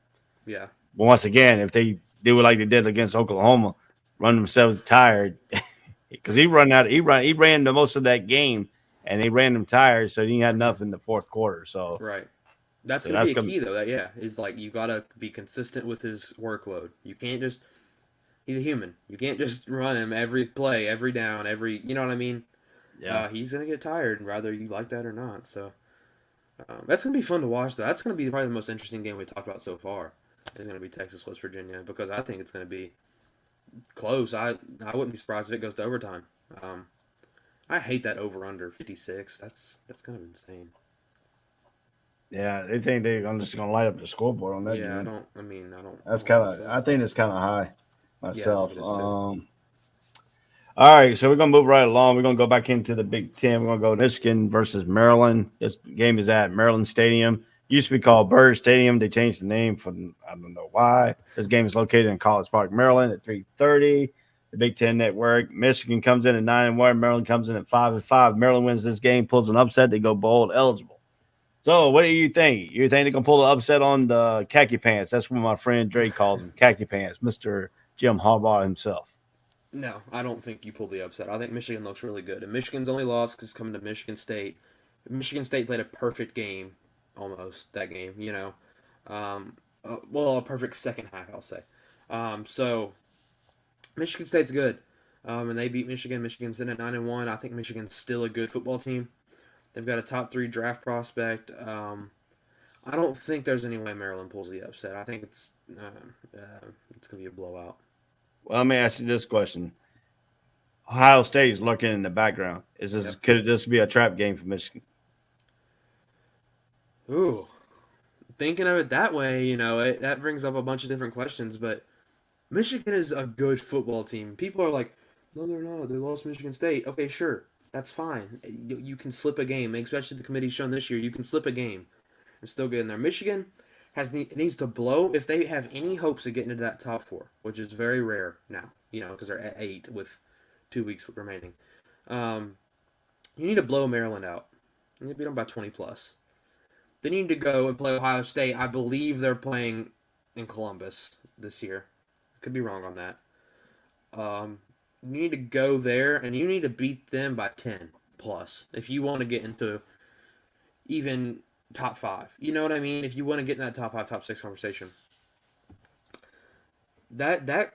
Yeah. But once again, if they do it like they did against Oklahoma, run themselves tired, because he ran the most of that game, and they ran them tired, so he had enough in the fourth quarter. So right. That's going to be a key, though. Is like you got to be consistent with his workload. You can't just – he's a human. You can't just run him every play, every down, you know what I mean? Yeah. He's going to get tired, whether you like that or not. So that's going to be fun to watch, though. That's going to be probably the most interesting game we talked about so far. It's going to be Texas-West Virginia, because I think it's going to be close. I wouldn't be surprised if it goes to overtime. I hate that over-under 56. That's kind of insane. Yeah, they think they're just going to light up the scoreboard on that. Yeah, game. I don't. That's kind of. I think it's kind of high myself. Yeah, all right, so we're going to move right along. We're going to go back into the Big Ten. We're going to go Michigan versus Maryland. This game is at Maryland Stadium. Used to be called Bird Stadium. They changed the name I don't know why. This game is located in College Park, Maryland at 3:30. The Big Ten Network. Michigan comes in at 9-1. Maryland comes in at 5-5. Maryland wins this game, pulls an upset. They go bowl eligible. So, what do you think? You think they're going to pull the upset on the khaki pants? That's what my friend Dre called them, khaki pants, Mr. Jim Harbaugh himself. No, I don't think you pull the upset. I think Michigan looks really good. And Michigan's only loss because coming to Michigan State. Michigan State played a perfect game, almost, that game, a perfect second half, I'll say. So, Michigan State's good. And they beat Michigan. Michigan's in at 9-1. I think Michigan's still a good football team. They've got a top 3 draft prospect. I don't think there's any way Maryland pulls the upset. I think it's going to be a blowout. Well, let me ask you this question. Ohio State is lurking in the background. Could this be a trap game for Michigan? Ooh. Thinking of it that way, that brings up a bunch of different questions, but Michigan is a good football team. People are like, no, they're not. They lost Michigan State. Okay, sure. That's fine. You can slip a game, especially the committee's shown this year. You can slip a game and still get in there. Michigan needs to blow if they have any hopes of getting into that top 4, which is very rare now, because they're at 8 with 2 weeks remaining. You need to blow Maryland out. You need to beat them by 20+. Then you need to go and play Ohio State. I believe they're playing in Columbus this year. Could be wrong on that. You need to go there, and you need to beat them by 10+ if you want to get into even top 5. You know what I mean? If you want to get in that top 5, top 6 conversation. That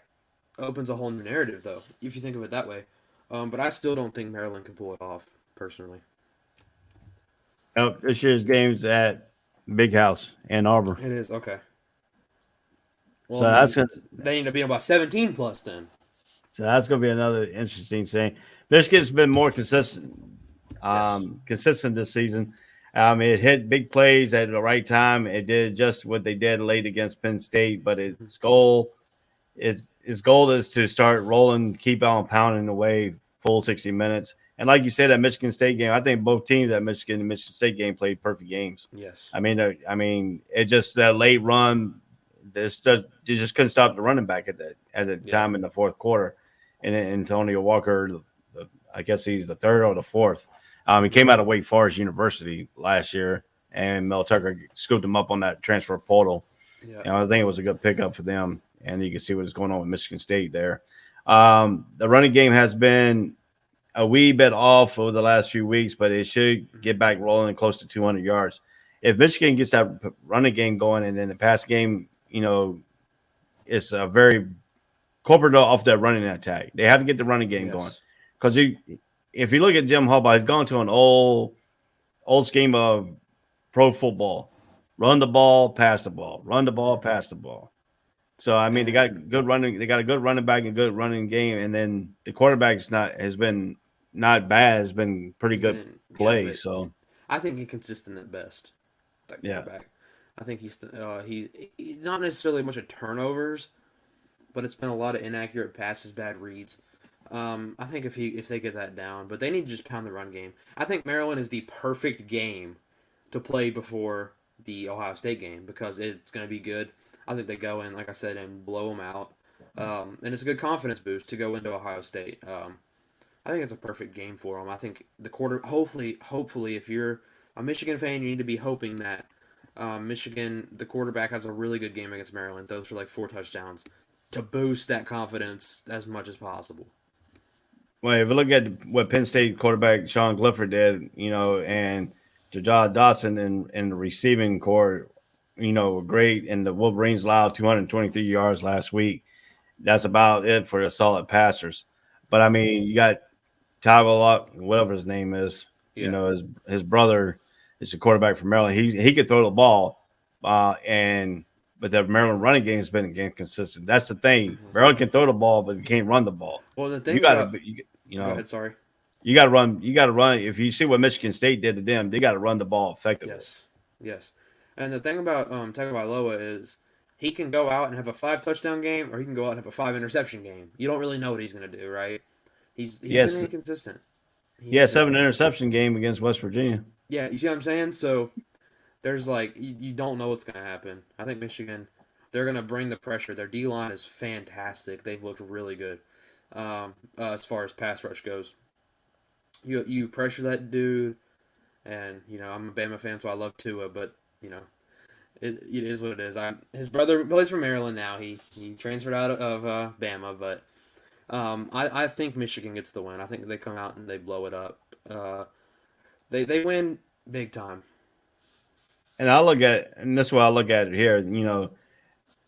opens a whole new narrative, though, if you think of it that way. But I still don't think Maryland can pull it off, personally. This year's game's at Big House, Ann Arbor. It is okay. Well, So I that's mean, gonna, they need to be about 17 plus then. so that's gonna be another interesting thing. Michigan's been more consistent, Yes. consistent this season. It hit big plays at the right time. It did just what they did late against Penn State, but its goal is to start rolling, keep on pounding away full 60 minutes. And like you said, that Michigan State game, I think both teams at Michigan and Michigan State game played perfect games. Yes. It just that late run, they just couldn't stop the running back at the time in the fourth quarter. And Antonio Walker, I guess he's the third or the fourth. He came out of Wake Forest University last year, and Mel Tucker scooped him up on that transfer portal. Yeah. I think it was a good pickup for them, and you can see what's going on with Michigan State there. The running game has been a wee bit off over the last few weeks, but it should get back rolling close to 200 yards. If Michigan gets that running game going, and then the pass game, it's a very corporate off that running attack. They have to get the running game going because if you look at Jim Harbaugh, he's gone to an old scheme of pro football: run the ball, pass the ball, run the ball, pass the ball. So they got good running. They got a good running back and good running game, and then the quarterback has been not bad. Has been pretty good play. So I think he's consistent at best. That quarterback. I think he's not necessarily much of turnovers, but it's been a lot of inaccurate passes, bad reads. I think if they get that down, but they need to just pound the run game. I think Maryland is the perfect game to play before the Ohio State game because it's going to be good. I think they go in, like I said, and blow them out. And it's a good confidence boost to go into Ohio State. I think it's a perfect game for them. I think hopefully, if you're a Michigan fan, you need to be hoping that Michigan, the quarterback, has a really good game against Maryland. Those are like 4 touchdowns to boost that confidence as much as possible. Well, if you look at what Penn State quarterback Sean Clifford did, and Jajah Dawson in the receiving core, were great. And the Wolverines allowed 223 yards last week. That's about it for the solid passers. But you got Tyler Lock, whatever his name is. Yeah. His brother is a quarterback from Maryland. He could throw the ball, but the Maryland running game has been inconsistent. That's the thing. Mm-hmm. Maryland can throw the ball, but it can't run the ball. Well, the thing go ahead, sorry. You got to run. You got to run. If you see what Michigan State did to them, they got to run the ball effectively. Yes. And the thing about Tagovailoa is he can go out and have a 5 touchdown game, or he can go out and have a 5 interception game. You don't really know what he's going to do, right? He's been inconsistent. 7 interception game against West Virginia. Yeah, you see what I'm saying? So there's you don't know what's going to happen. I think Michigan, they're going to bring the pressure. Their D-line is fantastic. They've looked really good as far as pass rush goes. You pressure that dude, and I'm a Bama fan, so I love Tua, but it is what it is. His brother plays for Maryland now. He transferred out of Bama, but I think Michigan gets the win. I think they come out and they blow it up. They win big time. And that's why I look at it here.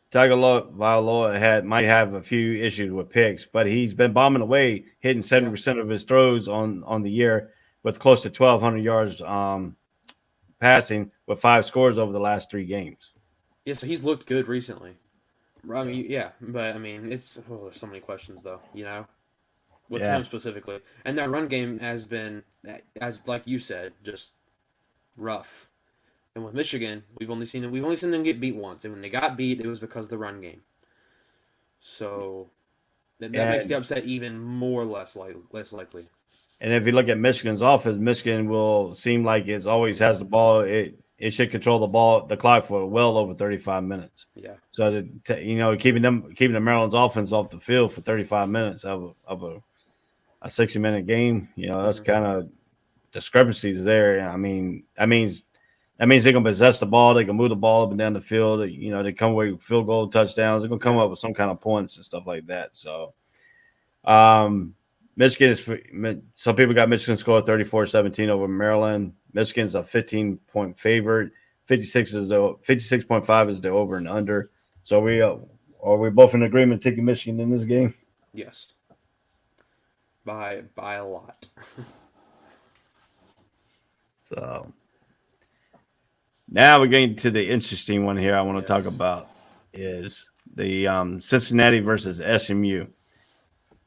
Tagovailoa might have a few issues with picks, but he's been bombing away, hitting 70% of his throws on the year with close to 1,200 yards passing with 5 scores over the last 3 games. Yeah, so he's looked good recently. But it's there's so many questions though, with him specifically, and their run game has been, as like you said, just rough. And with Michigan, we've only seen them get beat once, and when they got beat, it was because of the run game. So that makes the upset even more less likely. And if you look at Michigan's offense, Michigan will seem like it always has the ball. It should control the clock for well over 35 minutes. Yeah. So keeping the Maryland's offense off the field for 35 minutes of a 60-minute game, that's kind of discrepancies there. That means they're gonna possess the ball. They can move the ball up and down the field. They come away with field goal touchdowns. They're gonna come up with some kind of points and stuff like that. So, Michigan is. Some people got Michigan score 34-17 over Maryland. Michigan's a 15-point favorite. 56.5 is the over and under. So are we both in agreement taking Michigan in this game? Yes. By a lot. So Now we're getting to the interesting one here I want to talk Yes. about is the Cincinnati versus SMU.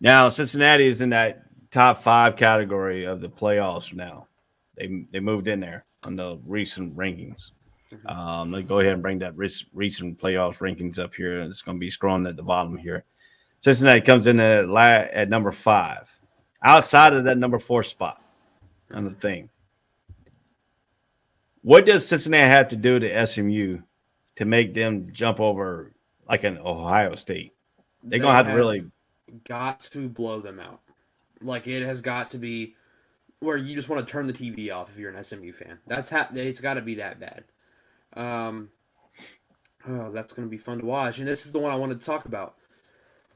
Now, Cincinnati is in that top 5 category of the playoffs now. They moved in there on the recent rankings. Mhm. Let's go ahead and bring that recent playoff rankings up here. It's going to be scrolling at the bottom here. Cincinnati comes in at number 5, outside of that number 4 spot on the thing. What does Cincinnati have to do to SMU to make them jump over like an Ohio State? They're They going to have to have really got to blow them out. Like it has got to be where you just want to turn the TV off if you're an SMU fan. It's got to be that bad. Oh, that's going to be fun to watch, and this is the one I wanted to talk about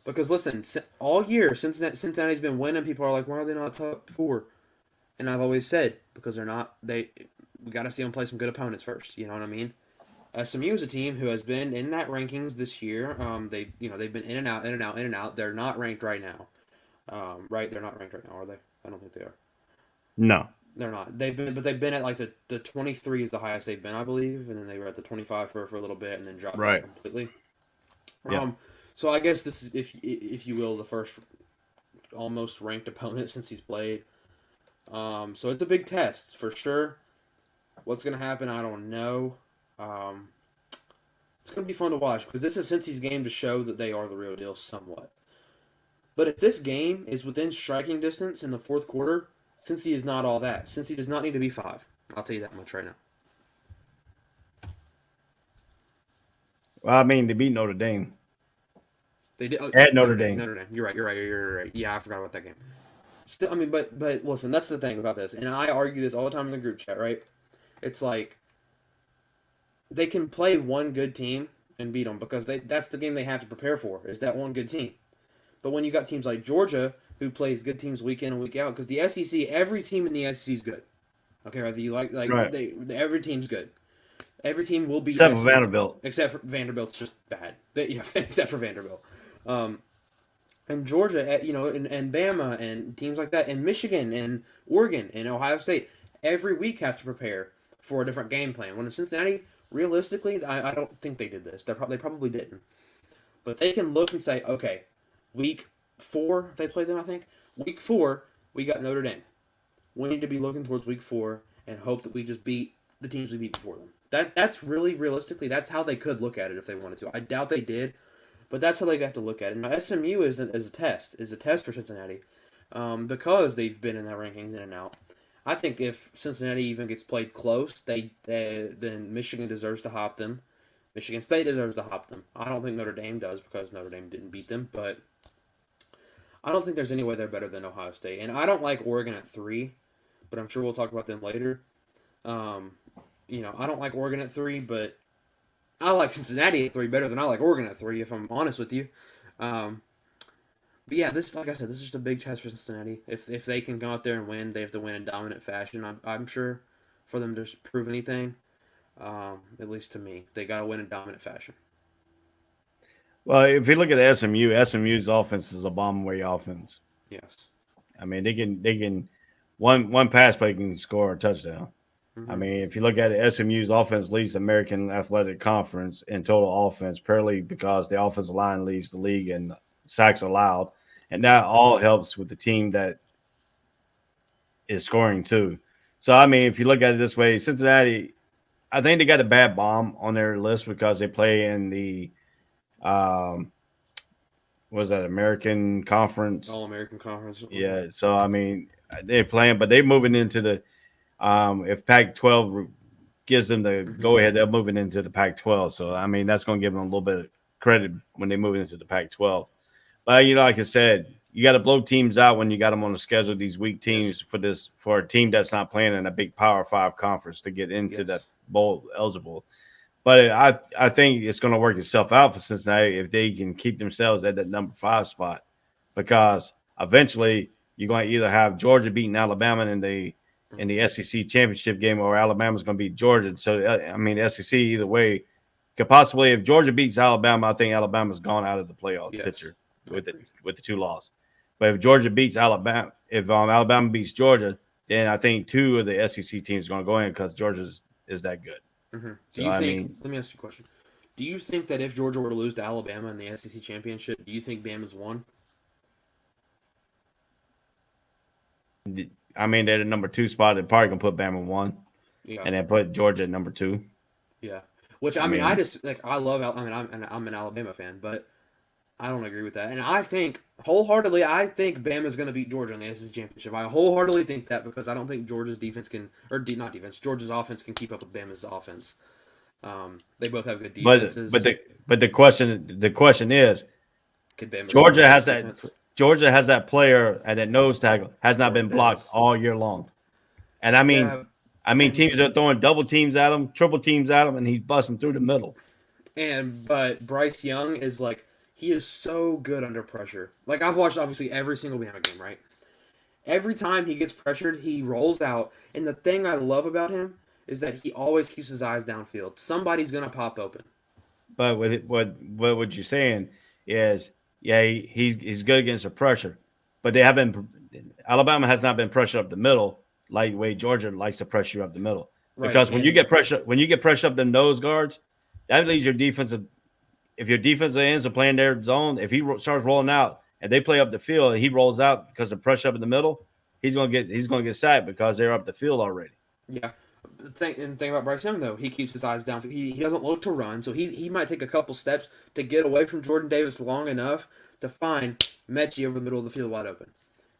because listen, all year Cincinnati's been winning. People are like, why are they not top 4? And I've always said because they're not. We got to see them play some good opponents first. You know what I mean? SMU is a team who has been in that rankings this year. They've been in and out, in and out, in and out. They're not ranked right now. Right? They're not ranked right now, are they? I don't think they are. no. They're not. They've been at like the 23 is the highest they've been, I believe, and then they were at the 25 for a little bit, and then dropped Right. out completely. Yeah. So I guess this is, if you will, the first almost ranked opponent since he's played. So it's a big test for sure. What's gonna happen, I don't know. It's gonna be fun to watch because this is Cincy's game to show that they are the real deal somewhat. But if this game is within striking distance in the fourth quarter, Cincy is not all that. Cincy does not need to be 5. I'll tell you that much right now. Well, I mean, they beat Notre Dame. They did At Notre Dame. Notre Dame. You're right. Yeah, I forgot about that game. Still, I mean, but listen, that's the thing about this, and I argue this all the time in the group chat. Right? It's like they can play one good team and beat them because that's the game they have to prepare for is that one good team. But when you got teams like Georgia who plays good teams week in and week out, because the SEC, every team in the SEC is good. Okay, whether you like Right. every team's good. Every team will beat Except for SEC. Vanderbilt. Except for Vanderbilt's just bad. Yeah, except for Vanderbilt. And Georgia, and Bama and teams like that, and Michigan and Oregon and Ohio State, every week have to prepare for a different game plan. When in Cincinnati, realistically, I don't think they did this. They probably didn't. But they can look and say, okay, week 4, they played them, I think. Week 4, we got Notre Dame. We need to be looking towards week 4 and hope that we just beat the teams we beat before them. That's really, realistically, that's how they could look at it if they wanted to. I doubt they did. But that's how they got to look at it. Now, SMU is a test for Cincinnati because they've been in that rankings in and out. I think if Cincinnati even gets played close, then Michigan deserves to hop them. Michigan State deserves to hop them. I don't think Notre Dame does because Notre Dame didn't beat them, but I don't think there's any way they're better than Ohio State. And I don't like Oregon at 3, but I'm sure we'll talk about them later. I don't like Oregon at 3, but I like Cincinnati at 3 better than I like Oregon at 3, if I'm honest with you. But yeah, like I said, this is just a big test for Cincinnati. If they can go out there and win, they have to win in dominant fashion. I'm sure for them to prove anything, at least to me, they got to win in dominant fashion. Well, if you look at SMU's offense is a bomb-away offense. Yes. I mean, they can one pass play can score a touchdown. Mm-hmm. I mean, if you look at it, SMU's offense leads the American Athletic Conference in total offense, purely because the offensive line leads the league in sacks allowed, and that all helps with the team that is scoring too. So, I mean, if you look at it this way, Cincinnati, I think they got a bad bomb on their list because they play in the was that American Conference? All-American Conference. Yeah. So, I mean, they're playing, but they're moving into the if Pac-12 gives them the go-ahead, they're moving into the Pac-12. So, I mean, that's going to give them a little bit of credit when they move into the Pac-12. But, like I said, you got to blow teams out when you got them on the schedule, these weak teams for a team that's not playing in a big Power 5 conference to get into that bowl eligible. But I think it's going to work itself out for Cincinnati if they can keep themselves at that number 5 spot, because eventually you're going to either have Georgia beating Alabama in the SEC championship game, or Alabama's going to beat Georgia. So, I mean, SEC either way could possibly, if Georgia beats Alabama, I think Alabama's gone out of the playoff picture with the 2 losses. But if Georgia beats Alabama, if Alabama beats Georgia, then I think 2 of the SEC teams are going to go in because Georgia is that good. Mm-hmm. So, Do you I think? mean, Let me ask you a question. Do you think that if Georgia were to lose to Alabama in the SEC championship, do you think Bama's won? they're the number 2 spot. They're probably gonna put Bama 1, Yeah, and then put Georgia at number 2. yeah. Which I I mean, just like I love. I mean, I'm an Alabama fan, but I don't agree with that. And I think wholeheartedly, I think Bama's going to beat Georgia in the SEC championship. I wholeheartedly think that because I don't think Georgia's defense can, not defense, Georgia's offense can keep up with Bama's offense. They both have good but defenses. the question is, Could Bama Georgia stop has Bama's that defense? Georgia has that player at that nose tackle has not been Jordan blocked Davis. all year long, and Yeah, teams are throwing double teams at him, triple teams at him, and he's busting through the middle. but Bryce Young is like he is so good under pressure. Like I've watched obviously every single Bama game, right? Every time he gets pressured, he rolls out. And the thing I love about him is that he always keeps his eyes downfield. Somebody's gonna pop open. But what you're saying is, yeah, he's good against the pressure, but they haven't. Alabama has not been pressured up the middle like the way Georgia likes to pressure you up the middle. Right. Because when you get pressure up the nose guards, that leaves your defensive. If your defensive ends are playing their zone, if he starts rolling out and they play up the field and he rolls out because of pressure up in the middle, he's gonna get sacked because they're up the field already. Yeah. The thing about Bryce Young though, he keeps his eyes down. He doesn't look to run, so he might take a couple steps to get away from Jordan Davis long enough to find Mechie over the middle of the field wide open.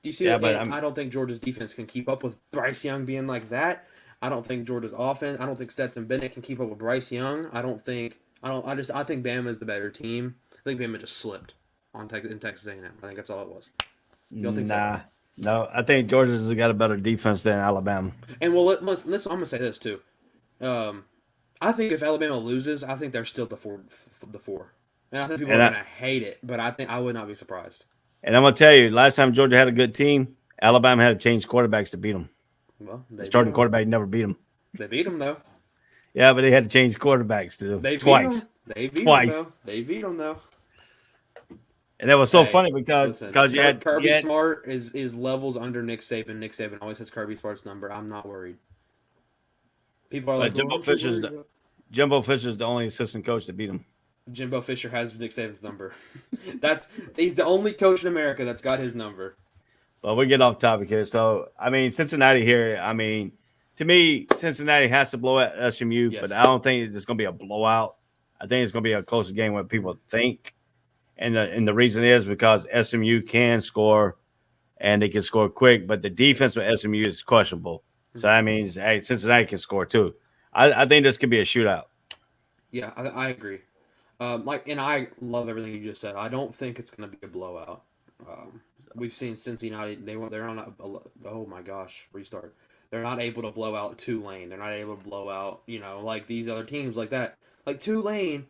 Do you see Yeah, that? but I don't think Georgia's defense can keep up with Bryce Young being like that. I don't think Georgia's offense. I don't think Stetson Bennett can keep up with Bryce Young. I think Bama is the better team. I think Bama just slipped in Texas A&M. I think that's all it was. You don't think so? No, I think Georgia's got a better defense than Alabama. And well, listen, I'm gonna say this too. I think if Alabama loses, I think they're still the four, and I think people are gonna hate it. But I would not be surprised. And I'm gonna tell you, last time Georgia had a good team, Alabama had to change quarterbacks to beat them. Well, the starting quarterback never beat them. They beat them though. Yeah, but they had to change quarterbacks too. Twice. They beat them. They beat them though. And it was so funny because you had Kirby Smart is levels under Nick Saban. Nick Saban always has Kirby Smart's number. I'm not worried. People are like, Jimbo Fisher's the only assistant coach to beat him. Jimbo Fisher has Nick Saban's number. He's the only coach in America that's got his number. Well, we get off topic here. So Cincinnati here. To me, Cincinnati has to blow at SMU, Yes. but I don't think it's going to be a blowout. I think it's going to be a closer game than people think. And the reason is because SMU can score and they can score quick, but the defense with SMU is questionable. So that means Cincinnati can score too. I think this could be a shootout. Yeah, I agree. And I love everything you just said. I don't think it's going to be a blowout. We've seen Cincinnati. They're on oh my gosh, restart. They're not able to blow out Tulane. They're not able to blow out like these other teams like that. Like Tulane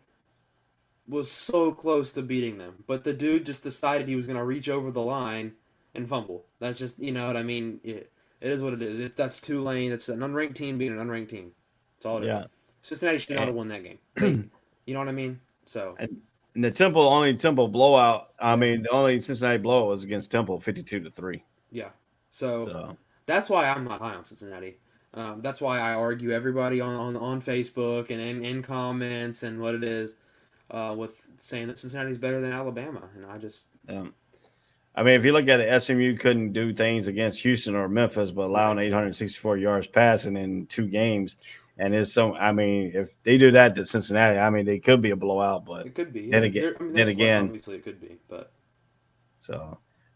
was so close to beating them, but the dude just decided he was going to reach over the line and fumble. That's just, you know what I mean? It is what it is. If that's Tulane, that's an unranked team beating an unranked team. That's all it is. Cincinnati should not have won that game. You know what I mean? So. And the Temple blowout. The only Cincinnati blowout was against Temple, 52-3. Yeah. So that's why I'm not high on Cincinnati. That's why I argue everybody on Facebook and in comments and what it is. With saying that Cincinnati's better than Alabama, and I just if you look at it, SMU couldn't do things against Houston or Memphis, but allowing 864 yards passing in 2 games, and it's so. If they do that to Cincinnati, they could be a blowout, but it could be. Then again, obviously it could be, but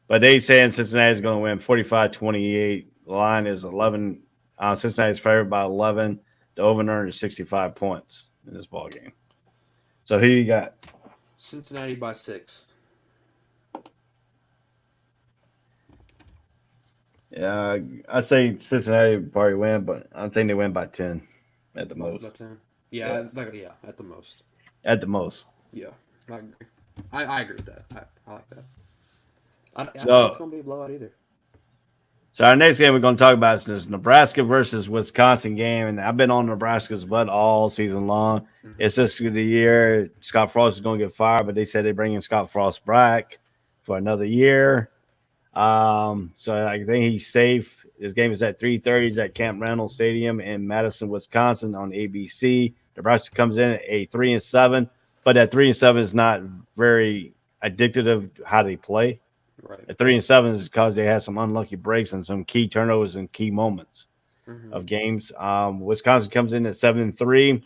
but they saying Cincinnati's going to win 45-28. The line is 11. Cincinnati's favored by 11. The over-under is 65 points in this ball game. So who you got? Cincinnati by 6. Yeah, I say Cincinnati probably win, but I think they win by 10 at the most. By 10? Yeah, at the most. At the most. Yeah, I agree. I agree with that. I like that. I don't think it's going to be a blowout either. So our next game we're going to talk about is this Nebraska versus Wisconsin game, and I've been on Nebraska's butt all season long. Mm-hmm. It's just the year Scott Frost is going to get fired, but they said they're bringing Scott Frost back for another year. So I think he's safe This game is at 3:30. It's at Camp Randall Stadium in Madison, Wisconsin on ABC. Nebraska comes in at a 3-7, but that 3-7 is not very addictive of how they play. Right. At 3-7 is because they had some unlucky breaks and some key turnovers and key moments Mm-hmm. of games. Wisconsin comes in at 7-3.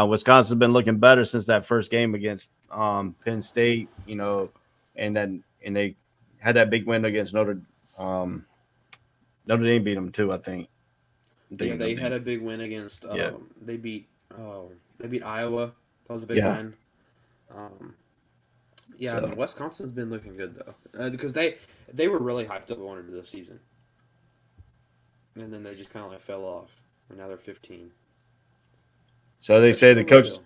Wisconsin's been looking better since that first game against Penn State, and they had that big win against Notre Dame beat them too, I think. Yeah, they had a big win against. Yeah. They beat Iowa. That was a big win. I mean, Wisconsin's been looking good though, because they were really hyped up going into the season, and then they just kind of like fell off, and now they're 15. So they say the coach. Deal.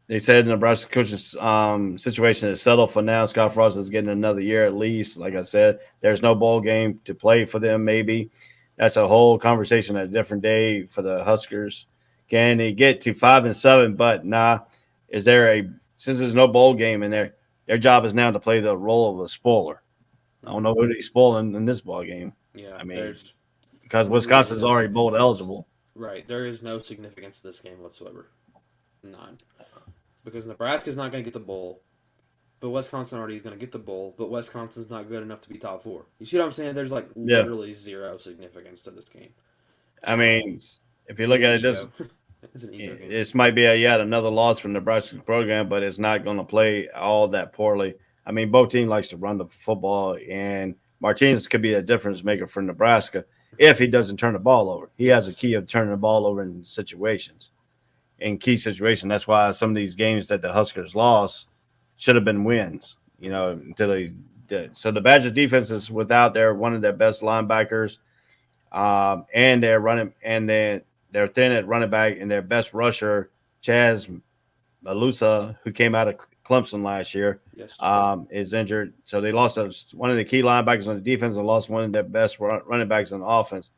They said Nebraska coach's situation is settled for now. Scott Frost is getting another year at least. Like I said, there's no bowl game to play for them. Maybe that's a whole conversation at a different day for the Huskers. Can they get to 5-7? But since there's no bowl game in there, their job is now to play the role of a spoiler. I don't know who they're spoiling in this ball game. Yeah, I mean, because Wisconsin's already bowl eligible. Right, there is no significance to this game whatsoever. None. Because Nebraska's not going to get the bowl, but Wisconsin already is going to get the bowl, but Wisconsin's not good enough to be top 4. You see what I'm saying? There's literally zero significance to this game. I mean, if you look at it, it's an ego game. this might be yet another loss for Nebraska's program, but it's not going to play all that poorly. I mean, both teams likes to run the football, and Martinez could be a difference maker for Nebraska if he doesn't turn the ball over. He has a key of turning the ball over in situations. In key situations. That's why some of these games that the Huskers lost should have been wins, until they did. So the Badgers defense is without one of their best linebackers, and they're thin at running back, and their best rusher, Chaz Malusa, who came out of Clemson last year, is injured. So they lost one of the key linebackers on the defense and lost one of their best running backs on offense.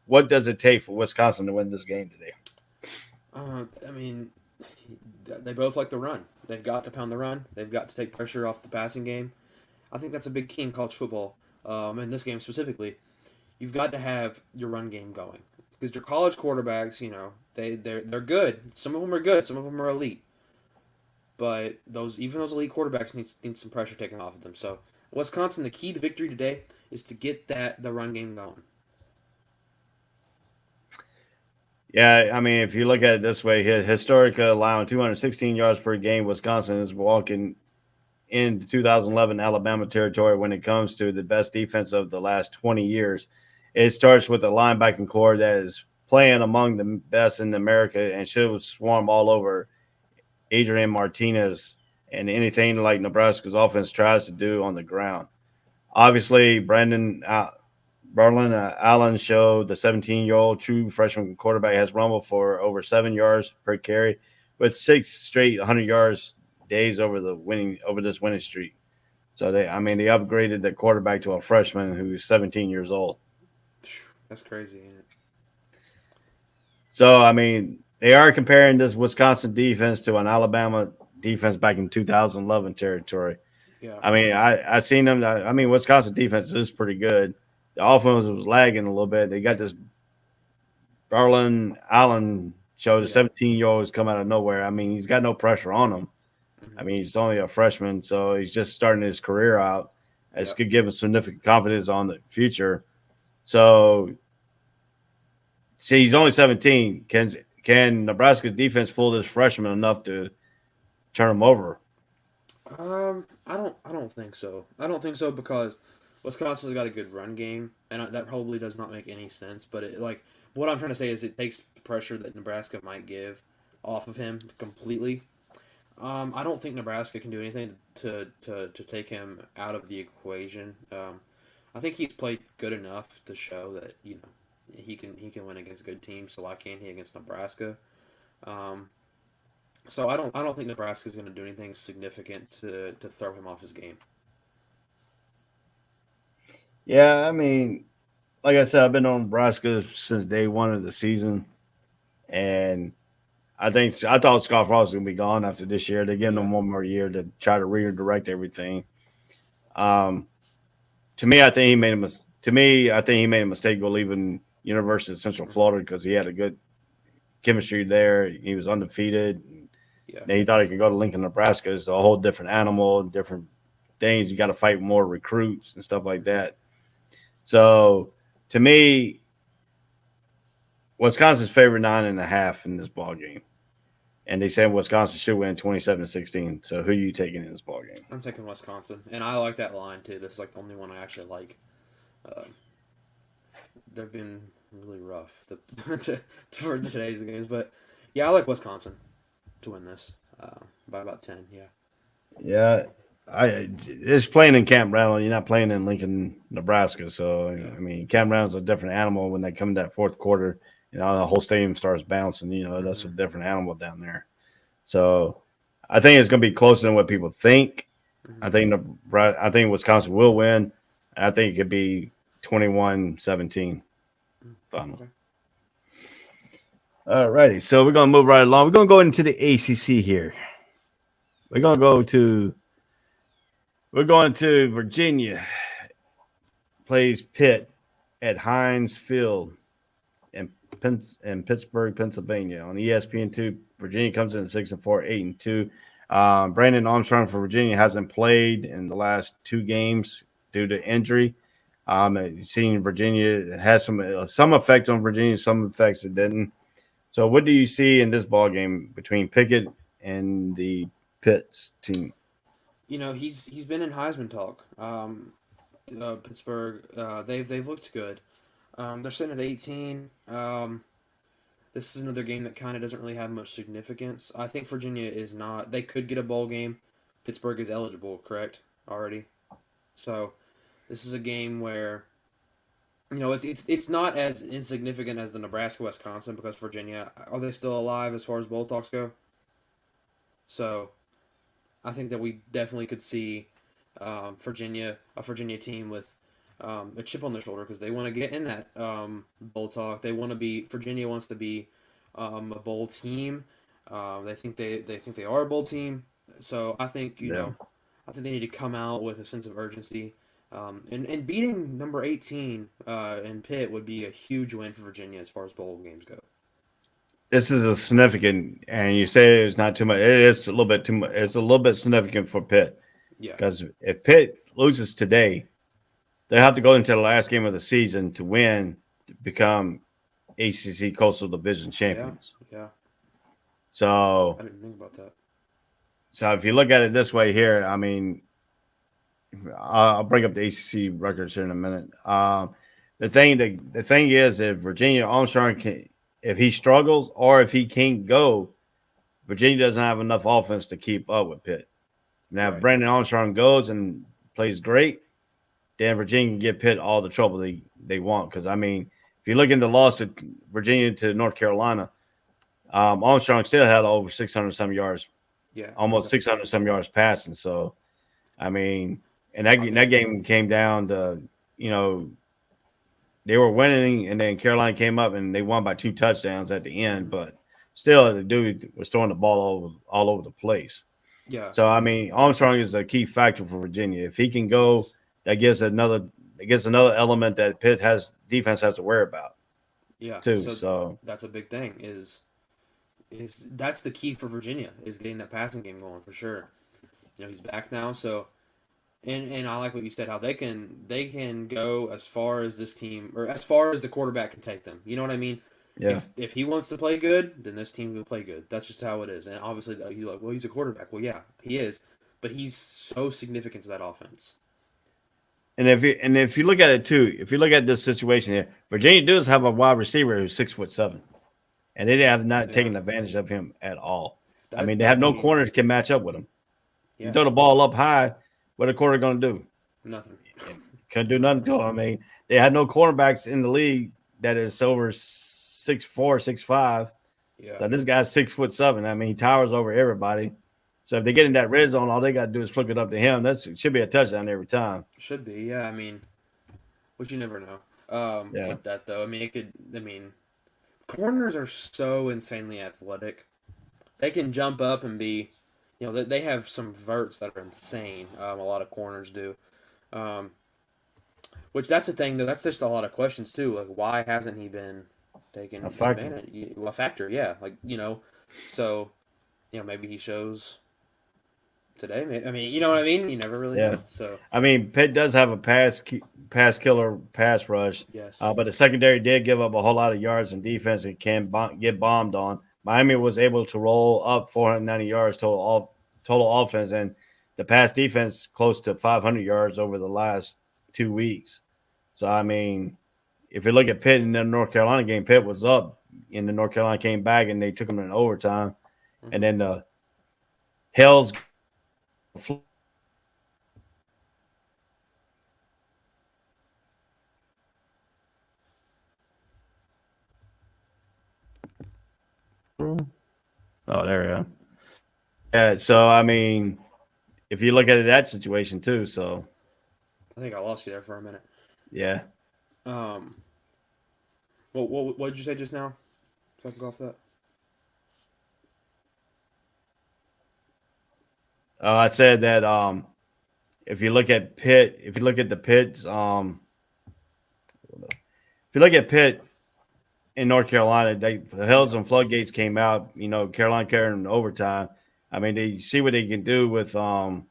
What does it take for Wisconsin to win this game today? I mean, they both like to run. They've got to pound the run. They've got to take pressure off the passing game. I think that's a big key in college football. In this game specifically, you've got to have your run game going because your college quarterbacks, they're good. Some of them are good. Some of them are elite. But even those elite quarterbacks need some pressure taken off of them. So Wisconsin, the key to victory today is to get the run game going. Yeah, I mean, if you look at it this way, historically allowing 216 yards per game, Wisconsin is walking into 2011 Alabama territory when it comes to the best defense of the last 20 years. It starts with a linebacking core that is playing among the best in America and should swarm all over Adrian Martinez and anything like Nebraska's offense tries to do on the ground. Obviously, Berlin Allen showed the 17-year-old true freshman quarterback has rumbled for over 7 yards per carry with 6 straight 100 yards days over this winning streak. So they upgraded the quarterback to a freshman who's 17 years old. That's crazy, ain't it? So, I mean, they are comparing this Wisconsin defense to an Alabama defense back in 2011 territory. Yeah. I mean, I seen them. I mean, Wisconsin defense is pretty good. The offense was lagging a little bit. They got this Berlin Allen show. The 17-year-old come out of nowhere. I mean, he's got no pressure on him. I mean, he's only a freshman, so he's just starting his career out. This could give him significant confidence on the future. So, see, he's only 17. Can Nebraska's defense fool this freshman enough to turn him over? I don't think so. I don't think so because Wisconsin's got a good run game, and that probably does not make any sense. But what I'm trying to say is it takes pressure that Nebraska might give off of him completely. I don't think Nebraska can do anything to take him out of the equation. I think he's played good enough to show that he can win against good teams. So why can't he against Nebraska? So I don't think Nebraska's going to do anything significant to throw him off his game. Yeah, I mean, like I said, I've been on Nebraska since day one of the season, and I thought Scott Frost was going to be gone after this year. They give him one more year to try to redirect everything. To me, I think he made a to me, I think he made a mistake go leaving University of Central Florida because he had a good chemistry there. He was undefeated. Yeah. Then he thought he could go to Lincoln, Nebraska. It's a whole different animal, different things. You got to fight more recruits and stuff like that. So to me, Wisconsin's favored 9.5 in this ball game. And they said Wisconsin should win 27-16. So who are you taking in this ball game? I'm taking Wisconsin, and I like that line too. This is like the only one I actually like. They've been really rough for today's games, but yeah, I like Wisconsin to win this by about 10. Yeah. Yeah, it's playing in Camp Brown. You're not playing in Lincoln, Nebraska. So I mean, Camp Brown's a different animal when they come in that fourth quarter. You know, the whole stadium starts bouncing. You know, that's a different animal down there. So I think it's going to be closer than what people think. I think Wisconsin will win. I think it could be 21-17 final. Okay. All righty. So we're going to move right along. We're going to go into the ACC here. We're going to Virginia. Plays Pitt at Heinz Field in Pittsburgh, Pennsylvania on ESPN2. Virginia comes in at 6-4, 8-2. Brandon Armstrong for Virginia hasn't played in the last 2 games due to injury. Seeing Virginia has some effect on Virginia, some effects it didn't. So what do you see in this ball game between Pickett and the Pitt's team? You know, he's been in Heisman talk. Pittsburgh, they've looked good. They're sitting at 18. This is another game that kind of doesn't really have much significance. I think Virginia is not. They could get a bowl game. Pittsburgh is eligible, correct? Already. So this is a game where, you know, it's not as insignificant as the Nebraska-Wisconsin because Virginia, are they still alive as far as bowl talks go? So I think that we definitely could see a Virginia team with a chip on their shoulder because they want to get in that bowl talk. Virginia wants to be a bowl team. They think they are a bowl team. So I think I think they need to come out with a sense of urgency. And beating number 18 in Pitt would be a huge win for Virginia as far as bowl games go. This is a significant, and you say it's not too much. It is a little bit too much. It's a little bit significant for Pitt. Yeah. Because if Pitt loses today, they have to go into the last game of the season to win to become ACC Coastal Division champions. Yeah. So I didn't think about that. So if you look at it this way here, I mean, I'll bring up the ACC records here in a minute. The thing is, if Virginia Armstrong if he struggles or if he can't go, Virginia doesn't have enough offense to keep up with Pitt. Now, if Brandon Armstrong goes and plays great, then Virginia can give Pitt all the trouble they want. Because, I mean, if you look into the loss of Virginia to North Carolina, Armstrong still had over 600-some yards. Yeah. Almost 600-some yards passing. So, I mean, and that game came down to, you know, they were winning, and then Carolina came up, and they won by 2 touchdowns at the end. But still, the dude was throwing the ball all over the place. Yeah. So, I mean, Armstrong is a key factor for Virginia. If he can go, that gives another element that Pitt defense has to worry about. Yeah. Too. So that's a big thing. Is that's the key for Virginia is getting that passing game going for sure. You know, he's back now, so and I like what you said, how they can go as far as this team or as far as the quarterback can take them. You know what I mean? yeah. If he wants to play good, then this team will play good. That's just how it is. And obviously, you're like, well, he's a quarterback. Well, yeah, he is, but he's so significant to that offense. And if you look at it too, if you look at this situation here, Virginia does have a wide receiver who's 6'7", and they have not taken advantage of him at all. I mean, they have no corners can match up with him. Yeah. You throw the ball up high, what a corner going to do? Nothing. Couldn't do nothing to him. I mean, they had no cornerbacks in the league that is over 6'4", 6'5". Yeah. So this guy's 6'7". I mean, he towers over everybody. So if they get in that red zone, all they got to do is flick it up to him. It should be a touchdown every time. Should be, yeah. I mean, but you never know. With that though, I mean, corners are so insanely athletic. They can jump up and be, you know, they have some verts that are insane. A lot of corners do. Which that's the thing though. That's just a lot of questions too. Like, why hasn't he been taken A factor. advantage? Well, a factor, yeah. Like, so maybe he shows today. I mean, you know what I mean. You never really Yeah. know. So I mean, Pitt does have a pass killer pass rush, yes, but the secondary did give up a whole lot of yards in defense and can get bombed on. Miami was able to roll up 490 yards total offense, and the pass defense close to 500 yards over the last 2 weeks. So, I mean, if you look at Pitt in the North Carolina game, Pitt was up, and the North Carolina came back, and they took them in overtime. And then the Hells Oh, there we go. Yeah, so I mean, if you look at that situation too, so I think I lost you there for a minute. yeah. What did you say just now? So I can go off that. I said that if you look at Pitt, if you look at Pitt in North Carolina, the Hells and Floodgates came out. Carolina carrying in overtime. I mean, they see what they can do with Howell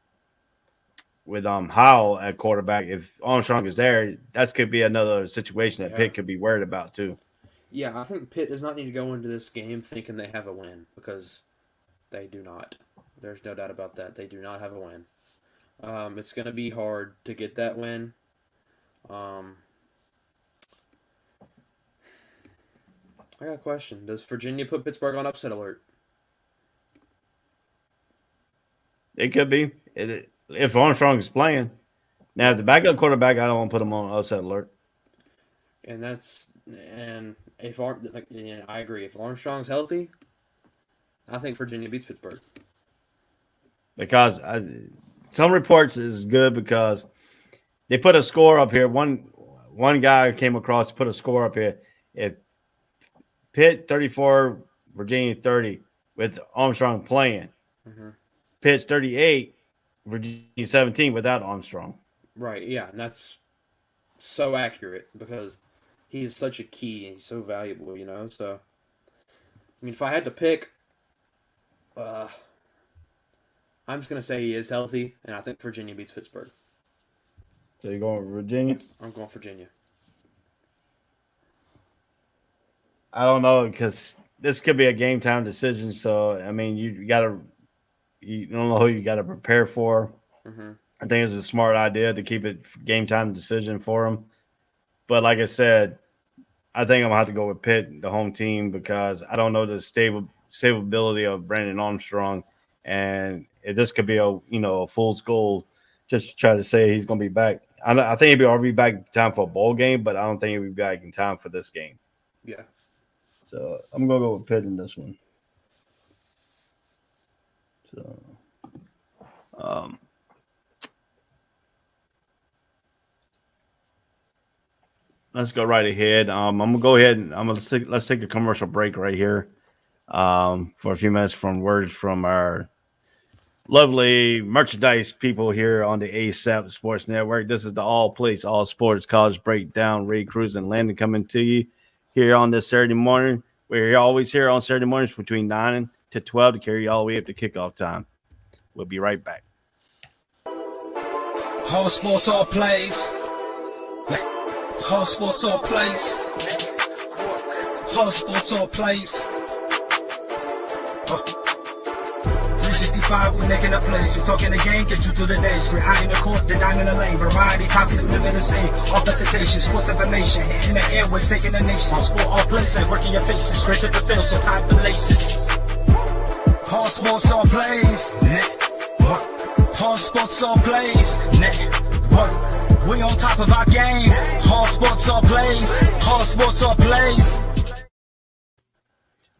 at quarterback. If Armstrong is there, that could be another situation that Pitt could be worried about too. Yeah, I think Pitt does not need to go into this game thinking they have a win, because they do not. There's no doubt about that. They do not have a win. It's going to be hard to get that win. I got a question. Does Virginia put Pittsburgh on upset alert? It could be. If Armstrong is playing. Now, if the backup quarterback, I don't want to put him on upset alert. And if I agree. If Armstrong's healthy, I think Virginia beats Pittsburgh. Because some reports is good because they put a score up here. One guy came across, put a score up here. If Pitt 34, Virginia 30 with Armstrong playing. Mm-hmm. Pitt's 38, Virginia 17 without Armstrong. Right, yeah, and that's so accurate because he is such a key and he's so valuable, So, I mean, if I had to pick, I'm just going to say he is healthy, and I think Virginia beats Pittsburgh. So you're going with Virginia? I'm going Virginia. I don't know, because this could be a game time decision. So, I mean, you don't know who you got to prepare for. Mm-hmm. I think it's a smart idea to keep it game time decision for them. But like I said, I think I'm going to have to go with Pitt, the home team, because I don't know the stability of Brandon Armstrong. And this could be a fool's gold just to try to say he's going to be back. I think he'll be back in time for a bowl game, but I don't think he'll be back in time for this game. Yeah. So I'm going to go with Pitt in this one. So, let's go right ahead. I'm gonna go ahead and let's take a commercial break right here for a few minutes from words from our lovely merchandise people here on the ASAP Sports Network. This is the All Place, All Sports College Breakdown. Ray Cruz and Landon coming to you here on this Saturday morning. We're always here on Saturday mornings between 9 to 12 to carry you all the way up to kickoff time. We'll be right back. All sports, all plays. All sports, all plays. All sports, all plays. 365, we're making up plays. You're talking the game, get you to the days. We're high in the court, the dime in the lane. Variety, topics, living the same. All presentation, sports information. In the airways, taking the nation. All sport, all plays, like working your faces. Grace at the field, so tie the laces. All sports, all plays. All sports, all plays. Network. We on top of our game. All sports, all plays. All sports, all plays.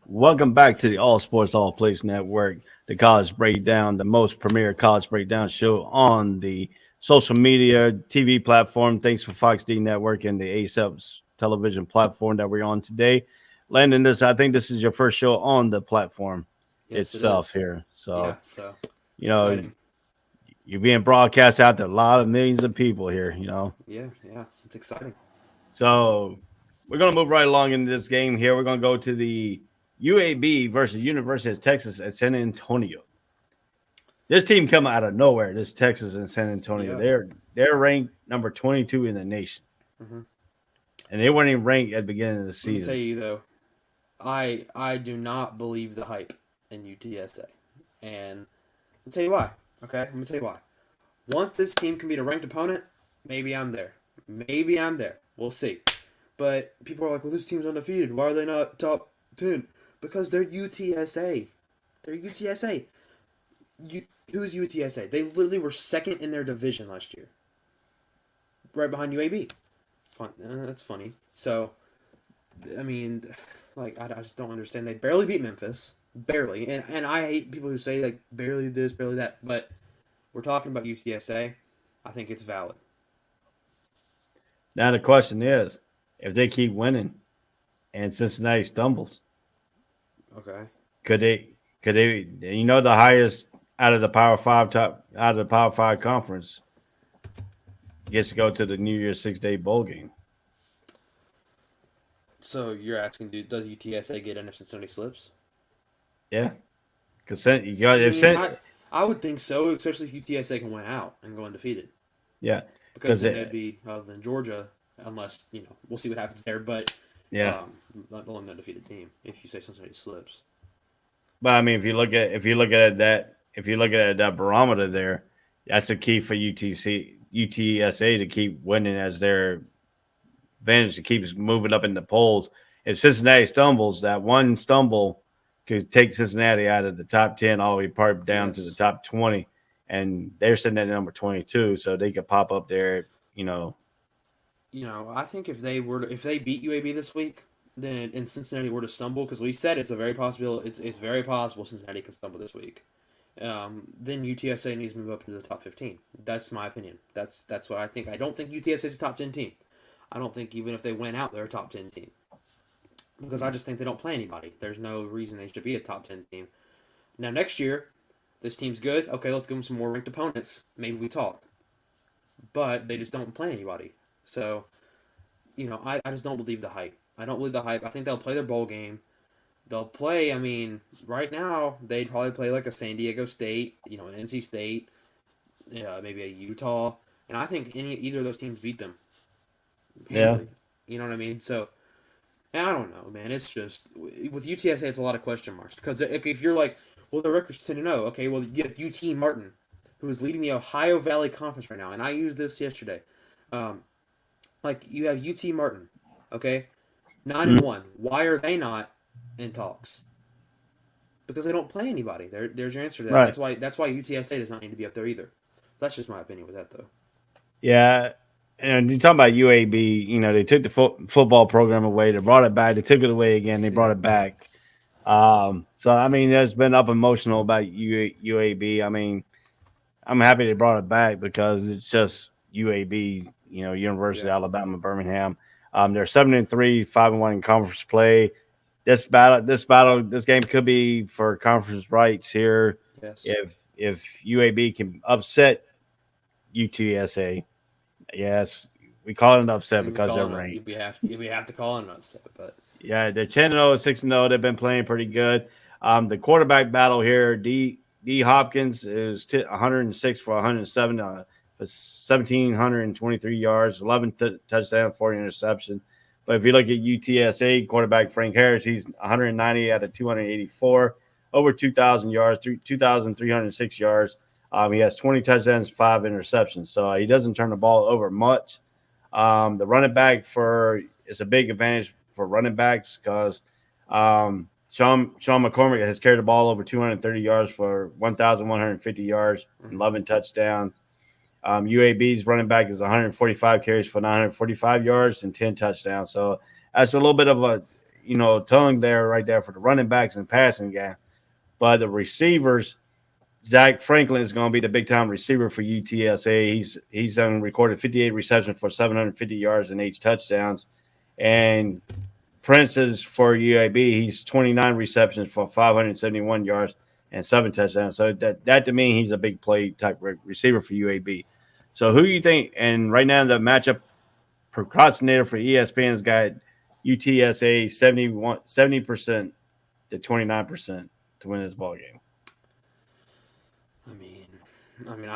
Welcome back to the All Sports, All Plays Network, the College Breakdown, the most premier college breakdown show on the social media TV platform. Thanks for Fox D Network and the ASAP television platform that we're on today. Landon, I think this is your first show on the platform itself here. So, exciting. You're being broadcast out to a lot of millions of people here, Yeah. It's exciting. So we're going to move right along into this game here. We're going to go to the UAB versus University of Texas at San Antonio. This team come out of nowhere. This Texas and San Antonio. Yeah. They're ranked number 22 in the nation, and they weren't even ranked at the beginning of the season. Let me tell you though, I do not believe the hype in UTSA, and I'll tell you why. Okay, let me tell you why. Once this team can beat a ranked opponent, maybe I'm there. Maybe I'm there. We'll see. But people are like, well, this team's undefeated. Why are they not top 10? Because they're UTSA. They're UTSA. Who's UTSA? They literally were second in their division last year. Right behind UAB. That's funny. So, I mean, like, I just don't understand. They barely beat Memphis. Barely. And I hate people who say, like, barely this, barely that. But we're talking about UTSA. I think it's valid. Now the question is, if they keep winning and Cincinnati stumbles, Okay. could they, the highest out of the Power Five conference gets to go to the New Year's 6-day bowl game. So you're asking, does UTSA get in if Cincinnati slips? Yeah. Because you got I would think so, especially if UTSA can win out and go undefeated. Yeah. Because then it'd be other than Georgia, unless, we'll see what happens there. But not only an undefeated team if you say Cincinnati slips. But I mean, if you look at that barometer there, that's the key for UTSA to keep winning as their advantage to keep moving up in the polls. If Cincinnati stumbles, that one stumble could take Cincinnati out of the top 10 all the way part down to the top 20, and they're sitting at number 22, so they could pop up there. I think if they beat UAB this week, then and Cincinnati were to stumble, because we said it's very possible Cincinnati can stumble this week. Then UTSA needs to move up into the top 15. That's my opinion. That's what I think. I don't think UTSA is a top 10 team. I don't think even if they went out, they're a top 10 team. Because I just think they don't play anybody. There's no reason they should be a top 10 team. Now, next year, this team's good. Okay, let's give them some more ranked opponents. Maybe we talk. But they just don't play anybody. So, I just don't believe the hype. I don't believe the hype. I think they'll play their bowl game. They'll play, right now, they'd probably play like a San Diego State, an NC State, maybe a Utah. And I think either of those teams beat them. Handily. You know what I mean? So, I don't know, man. It's just, with UTSA, it's a lot of question marks. Because if you're like, well, the record's 10-0. Okay, well, you have UT Martin, who is leading the Ohio Valley Conference right now. And I used this yesterday. You have UT Martin, okay? 9-1. Why are they not in talks? Because they don't play anybody. There's your answer to that. Right. That's why UTSA does not need to be up there either. That's just my opinion with that, though. Yeah, and you talk about UAB. They took the football program away. They brought it back. They took it away again. They brought it back. So there's been up emotional about UAB. I'm happy they brought it back because it's just UAB. University of Alabama, Birmingham. They're 7-3, 5-1 in conference play. This game could be for conference rights here. Yes. If UAB can upset UTSA, yes, we call it an upset because they're ranked. We have to call it an upset, but yeah, they're 10-0, 6-0. They've been playing pretty good. The quarterback battle here, D Hopkins is 106 for 107, 1,723 yards, 11 touchdowns, 40 interceptions. But if you look at UTSA quarterback Frank Harris, he's 190 out of 284, over 2,000 yards, 2,306 yards. He has 20 touchdowns, 5 interceptions. So he doesn't turn the ball over much. The running back is a big advantage for running backs because Sean McCormick has carried the ball over 230 yards for 1,150 yards, 11 touchdowns. UAB's running back is 145 carries for 945 yards and 10 touchdowns. So that's a little bit of a, tongue there right there for the running backs and passing game. But the receivers, Zach Franklin is going to be the big-time receiver for UTSA. He's recorded 58 receptions for 750 yards and 8 touchdowns. And Prince is for UAB. He's 29 receptions for 571 yards and 7 touchdowns. So that to me, he's a big play type receiver for UAB. So who do you think? And right now the matchup procrastinator for ESPN's got UTSA 70% to 29% to win this ball game.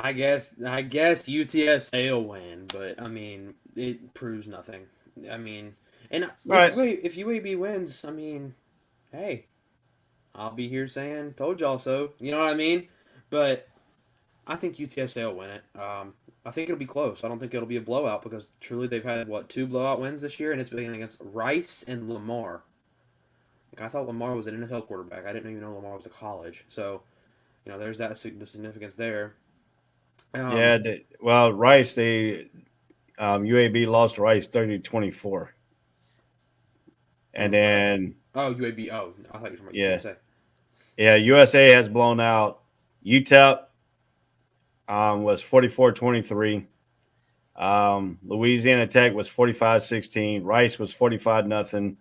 I guess UTSA will win, but I mean, it proves nothing. I mean, and Right. if UAB wins, I mean, hey, I'll be here saying, "Told y'all so." You know what I mean? But I think UTSA will win it. I think it'll be close. I don't think it'll be a blowout because truly they've had two blowout wins this year, and it's been against Rice and Lamar. Like, I thought Lamar was an NFL quarterback. I didn't even know Lamar was a college. So, there's the significance there. Rice, UAB lost to Rice 30-24. And then UAB. Oh, I thought you were talking about UTSA. Yeah, USA has blown out UTEP. Was 44-23. Louisiana Tech was 45-16. Rice was 45-0.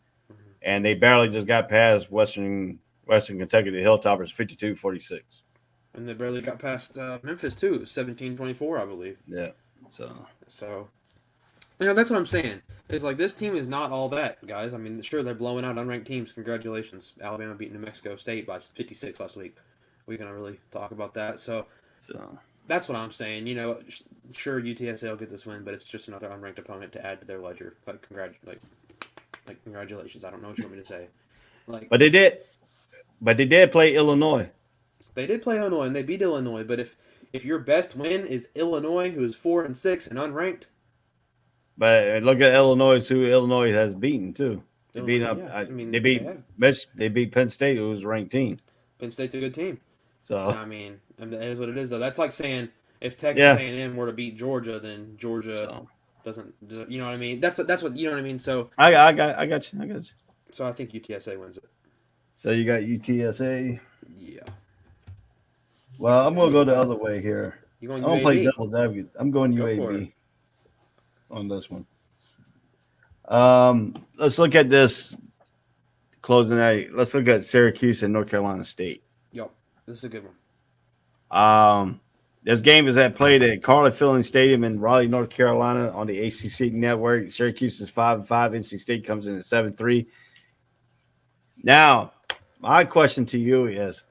And they barely just got past Western Kentucky, the Hilltoppers, 52-46. And they barely got past Memphis, too, 17-24, I believe. Yeah. So, that's what I'm saying. It's like this team is not all that, guys. I mean, sure, they're blowing out unranked teams. Congratulations. Alabama beat New Mexico State by 56 last week. We're going to really talk about that. So that's what I'm saying. Sure, UTSA will get this win, but it's just another unranked opponent to add to their ledger. Congratulations. I don't know what you want me to say. But they did play Illinois. They did play Illinois, and they beat Illinois. But if your best win is Illinois, who is 4-6 and unranked. But look at Illinois, who Illinois has beaten too. They beat they beat Penn State, who was a ranked team. Penn State's a good team. So I mean, it is what it is, though. That's like saying if Texas A&M were to beat Georgia, then Georgia doesn't. You know what I mean? That's what you know what I mean. So I got you. So I think UTSA wins it. So you got UTSA. Yeah. Well, I'm gonna go the other way here. You going? I'm gonna play devil's advocate. I'm going UAB on this one. Let's look at this closing night. Let's look at Syracuse and North Carolina State. Yep, this is a good one. This game is played at Carly Filling Stadium in Raleigh, North Carolina, on the ACC network. Syracuse is 5-5. NC State comes in at 7-3. Now, my question to you is: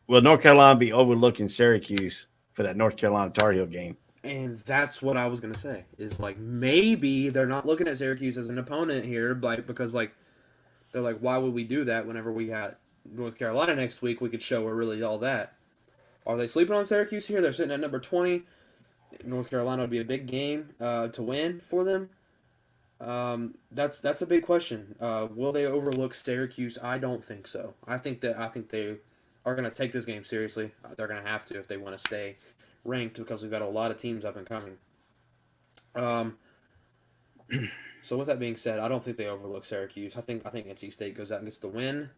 will North Carolina be overlooking Syracuse for that North Carolina Tar Heel game? And that's what I was gonna say. Is maybe they're not looking at Syracuse as an opponent here, because they're like, why would we do that whenever we got North Carolina next week? We could show we're really all that. Are they sleeping on Syracuse here? They're sitting at number 20. North Carolina would be a big game to win for them. That's a big question. Will they overlook Syracuse? I don't think so. I think they are going to take this game seriously. They're going to have to if they want to stay ranked, because we've got a lot of teams up and coming. So with that being said, I don't think they overlook Syracuse. I think NC State goes out and gets the win.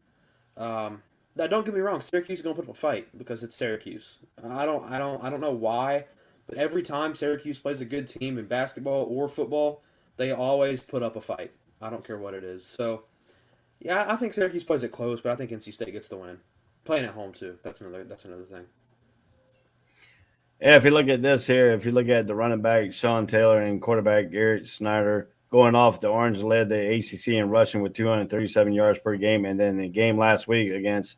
Now, don't get me wrong, Syracuse is going to put up a fight because it's Syracuse. I don't know why, but every time Syracuse plays a good team in basketball or football, they always put up a fight. I don't care what it is. So, yeah, I think Syracuse plays it close, but I think NC State gets the win. Playing at home too. That's another thing. Yeah, if you look at this here, if you look at the running back Sean Taylor and quarterback Garrett Snyder going off, the Orange led the ACC in rushing with 237 yards per game, and then the game last week against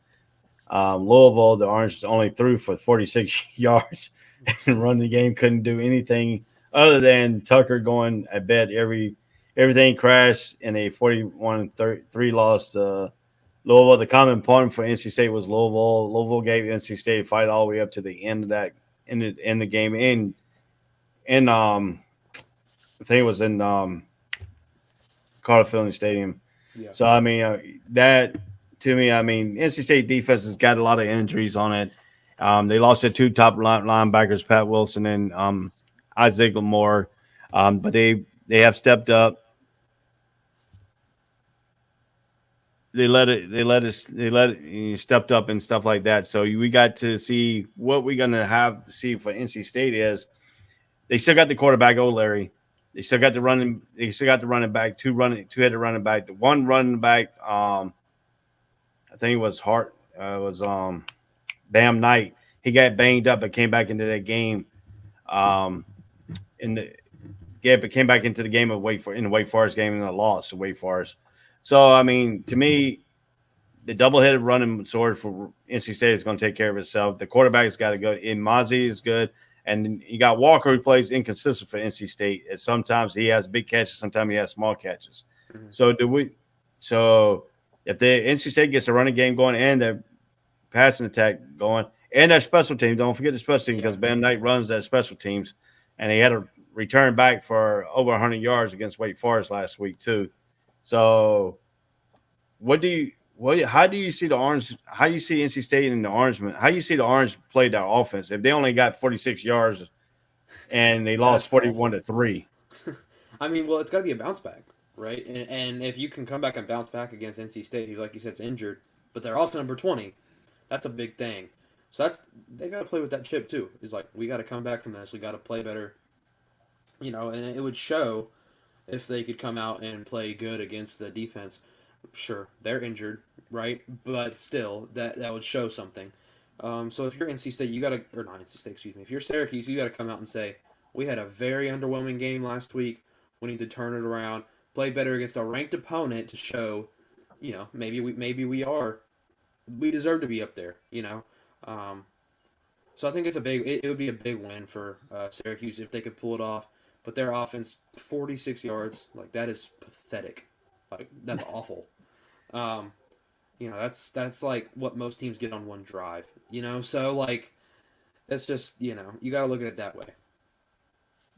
Louisville, the Orange only threw for 46 yards and run the game. Couldn't do anything other than Tucker going at bed. Everything crashed in a 41-3 loss to Louisville. The common point for NC State was Louisville. Louisville gave NC State a fight all the way up to the end of that in the game. I think it was in Carter Filling Stadium. Yeah. So I mean that. To me, I mean, NC State defense has got a lot of injuries on it. They lost their two top linebackers, Pat Wilson and Isaac Lamore, but they have stepped up. They stepped up and stuff like that. So we got to see what we're gonna have to see for NC State is they still got the quarterback O'Leary. They still got the running. They still got the running back, two-headed running back. The one running back, I think it was Hart. Bam Knight. He got banged up but came back into that game. came back into the game of in the Wake Forest game and lost to Wake Forest. So I mean, to me, the double-headed running sword for NC State is going to take care of itself. The quarterback has got to go. Mazi is good, and you got Walker who plays inconsistent for NC State. And sometimes he has big catches, sometimes he has small catches. Mm-hmm. So if the NC State gets a running game going and their passing attack going and their special team, don't forget the special team because Ben Knight runs that special teams, and he had a return back for over 100 yards against Wake Forest last week too. So how do you see the Orange? How do you see NC State in the Orangemen? How do you see the Orange play their offense if they only got 46 yards and they lost 41-3? I mean, well, it's got to be a bounce back, right? And if you can come back and bounce back against NC State, who, like you said, is injured, but they're also number 20, that's a big thing. So they got to play with that chip too. It's like we got to come back from this. We got to play better, and it would show if they could come out and play good against the defense. Sure, they're injured, right? But still, that would show something. So if you're NC State, you gotta, or not NC State, excuse me. If you're Syracuse, you gotta come out and say, we had a very underwhelming game last week. We need to turn it around, play better against a ranked opponent to show, maybe we deserve to be up there, So I think it would be a big win for Syracuse if they could pull it off. But their offense, 46 yards, like that is pathetic. Like that's awful. That's like what most teams get on one drive. So like it's just you got to look at it that way.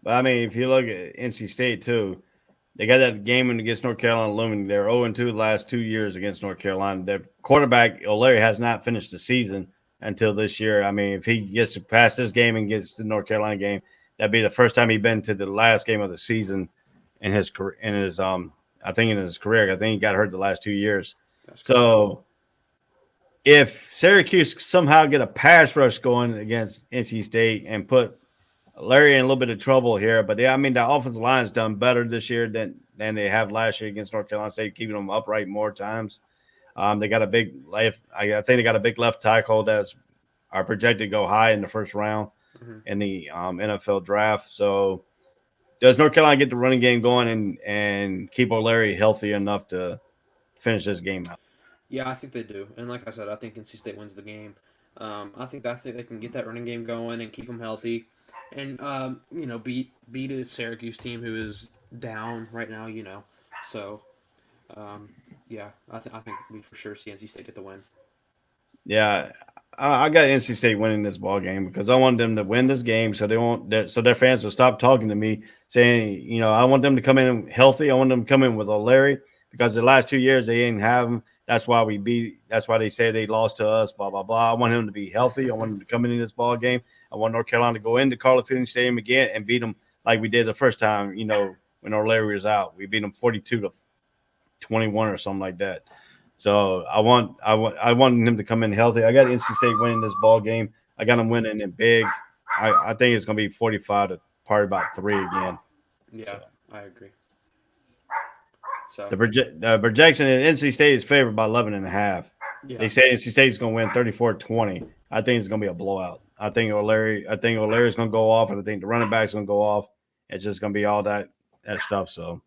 But I mean, if you look at NC State too, they got that game against North Carolina looming. They're 0-2 the last 2 years against North Carolina. Their quarterback O'Leary has not finished the season until this year. I mean, if he gets past this game and gets to the North Carolina game, that'd be the first time he's been to the last game of the season in his career. I think he got hurt the last 2 years. So if Syracuse somehow get a pass rush going against NC State and put Larry in a little bit of trouble here, but the offensive line has done better this year than they have last year against North Carolina State, keeping them upright more times. They got a big left. I think they got a big left tackle that's are projected to go high in the first round in the NFL draft. So does North Carolina get the running game going and keep O'Leary healthy enough to finish this game out? Yeah, I think they do. And like I said, I think NC State wins the game. I think they can get that running game going and keep them healthy, and beat a Syracuse team who is down right now. So I think we for sure see NC State get the win. Yeah, I got NC State winning this ball game because I want them to win this game so their fans will stop talking to me saying, I want them to come in healthy. I want them to come in with O'Leary because the last 2 years they didn't have him. That's why they say they lost to us, blah, blah, blah. I want him to be healthy. I want him to come in this ball game. I want North Carolina to go into Carla Fielding Stadium again and beat them like we did the first time, when O'Leary was out. We beat them 42-21 or something like that. So I want him to come in healthy. I got NC State winning this ball game. I got them winning it big. I think it's going to be 45 to probably about 3 again. Yeah, so. I agree. So the projection in NC State is favored by 11.5. Yeah. They say NC State is going to win 34-20. I think it's going to be a blowout. I think O'Leary's going to go off, and I think the running back's going to go off. It's just going to be all that stuff. So.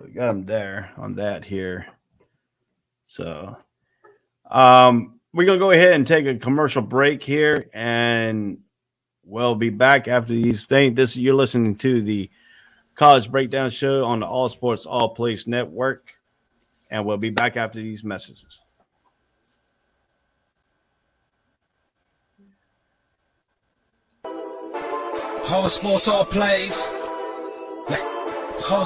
We got him there on that here. So we're going to go ahead and take a commercial break here, and we'll be back after these things. You're listening to the College Breakdown Show on the All Sports All Place Network, and we'll be back after these messages. All Sports All Plays.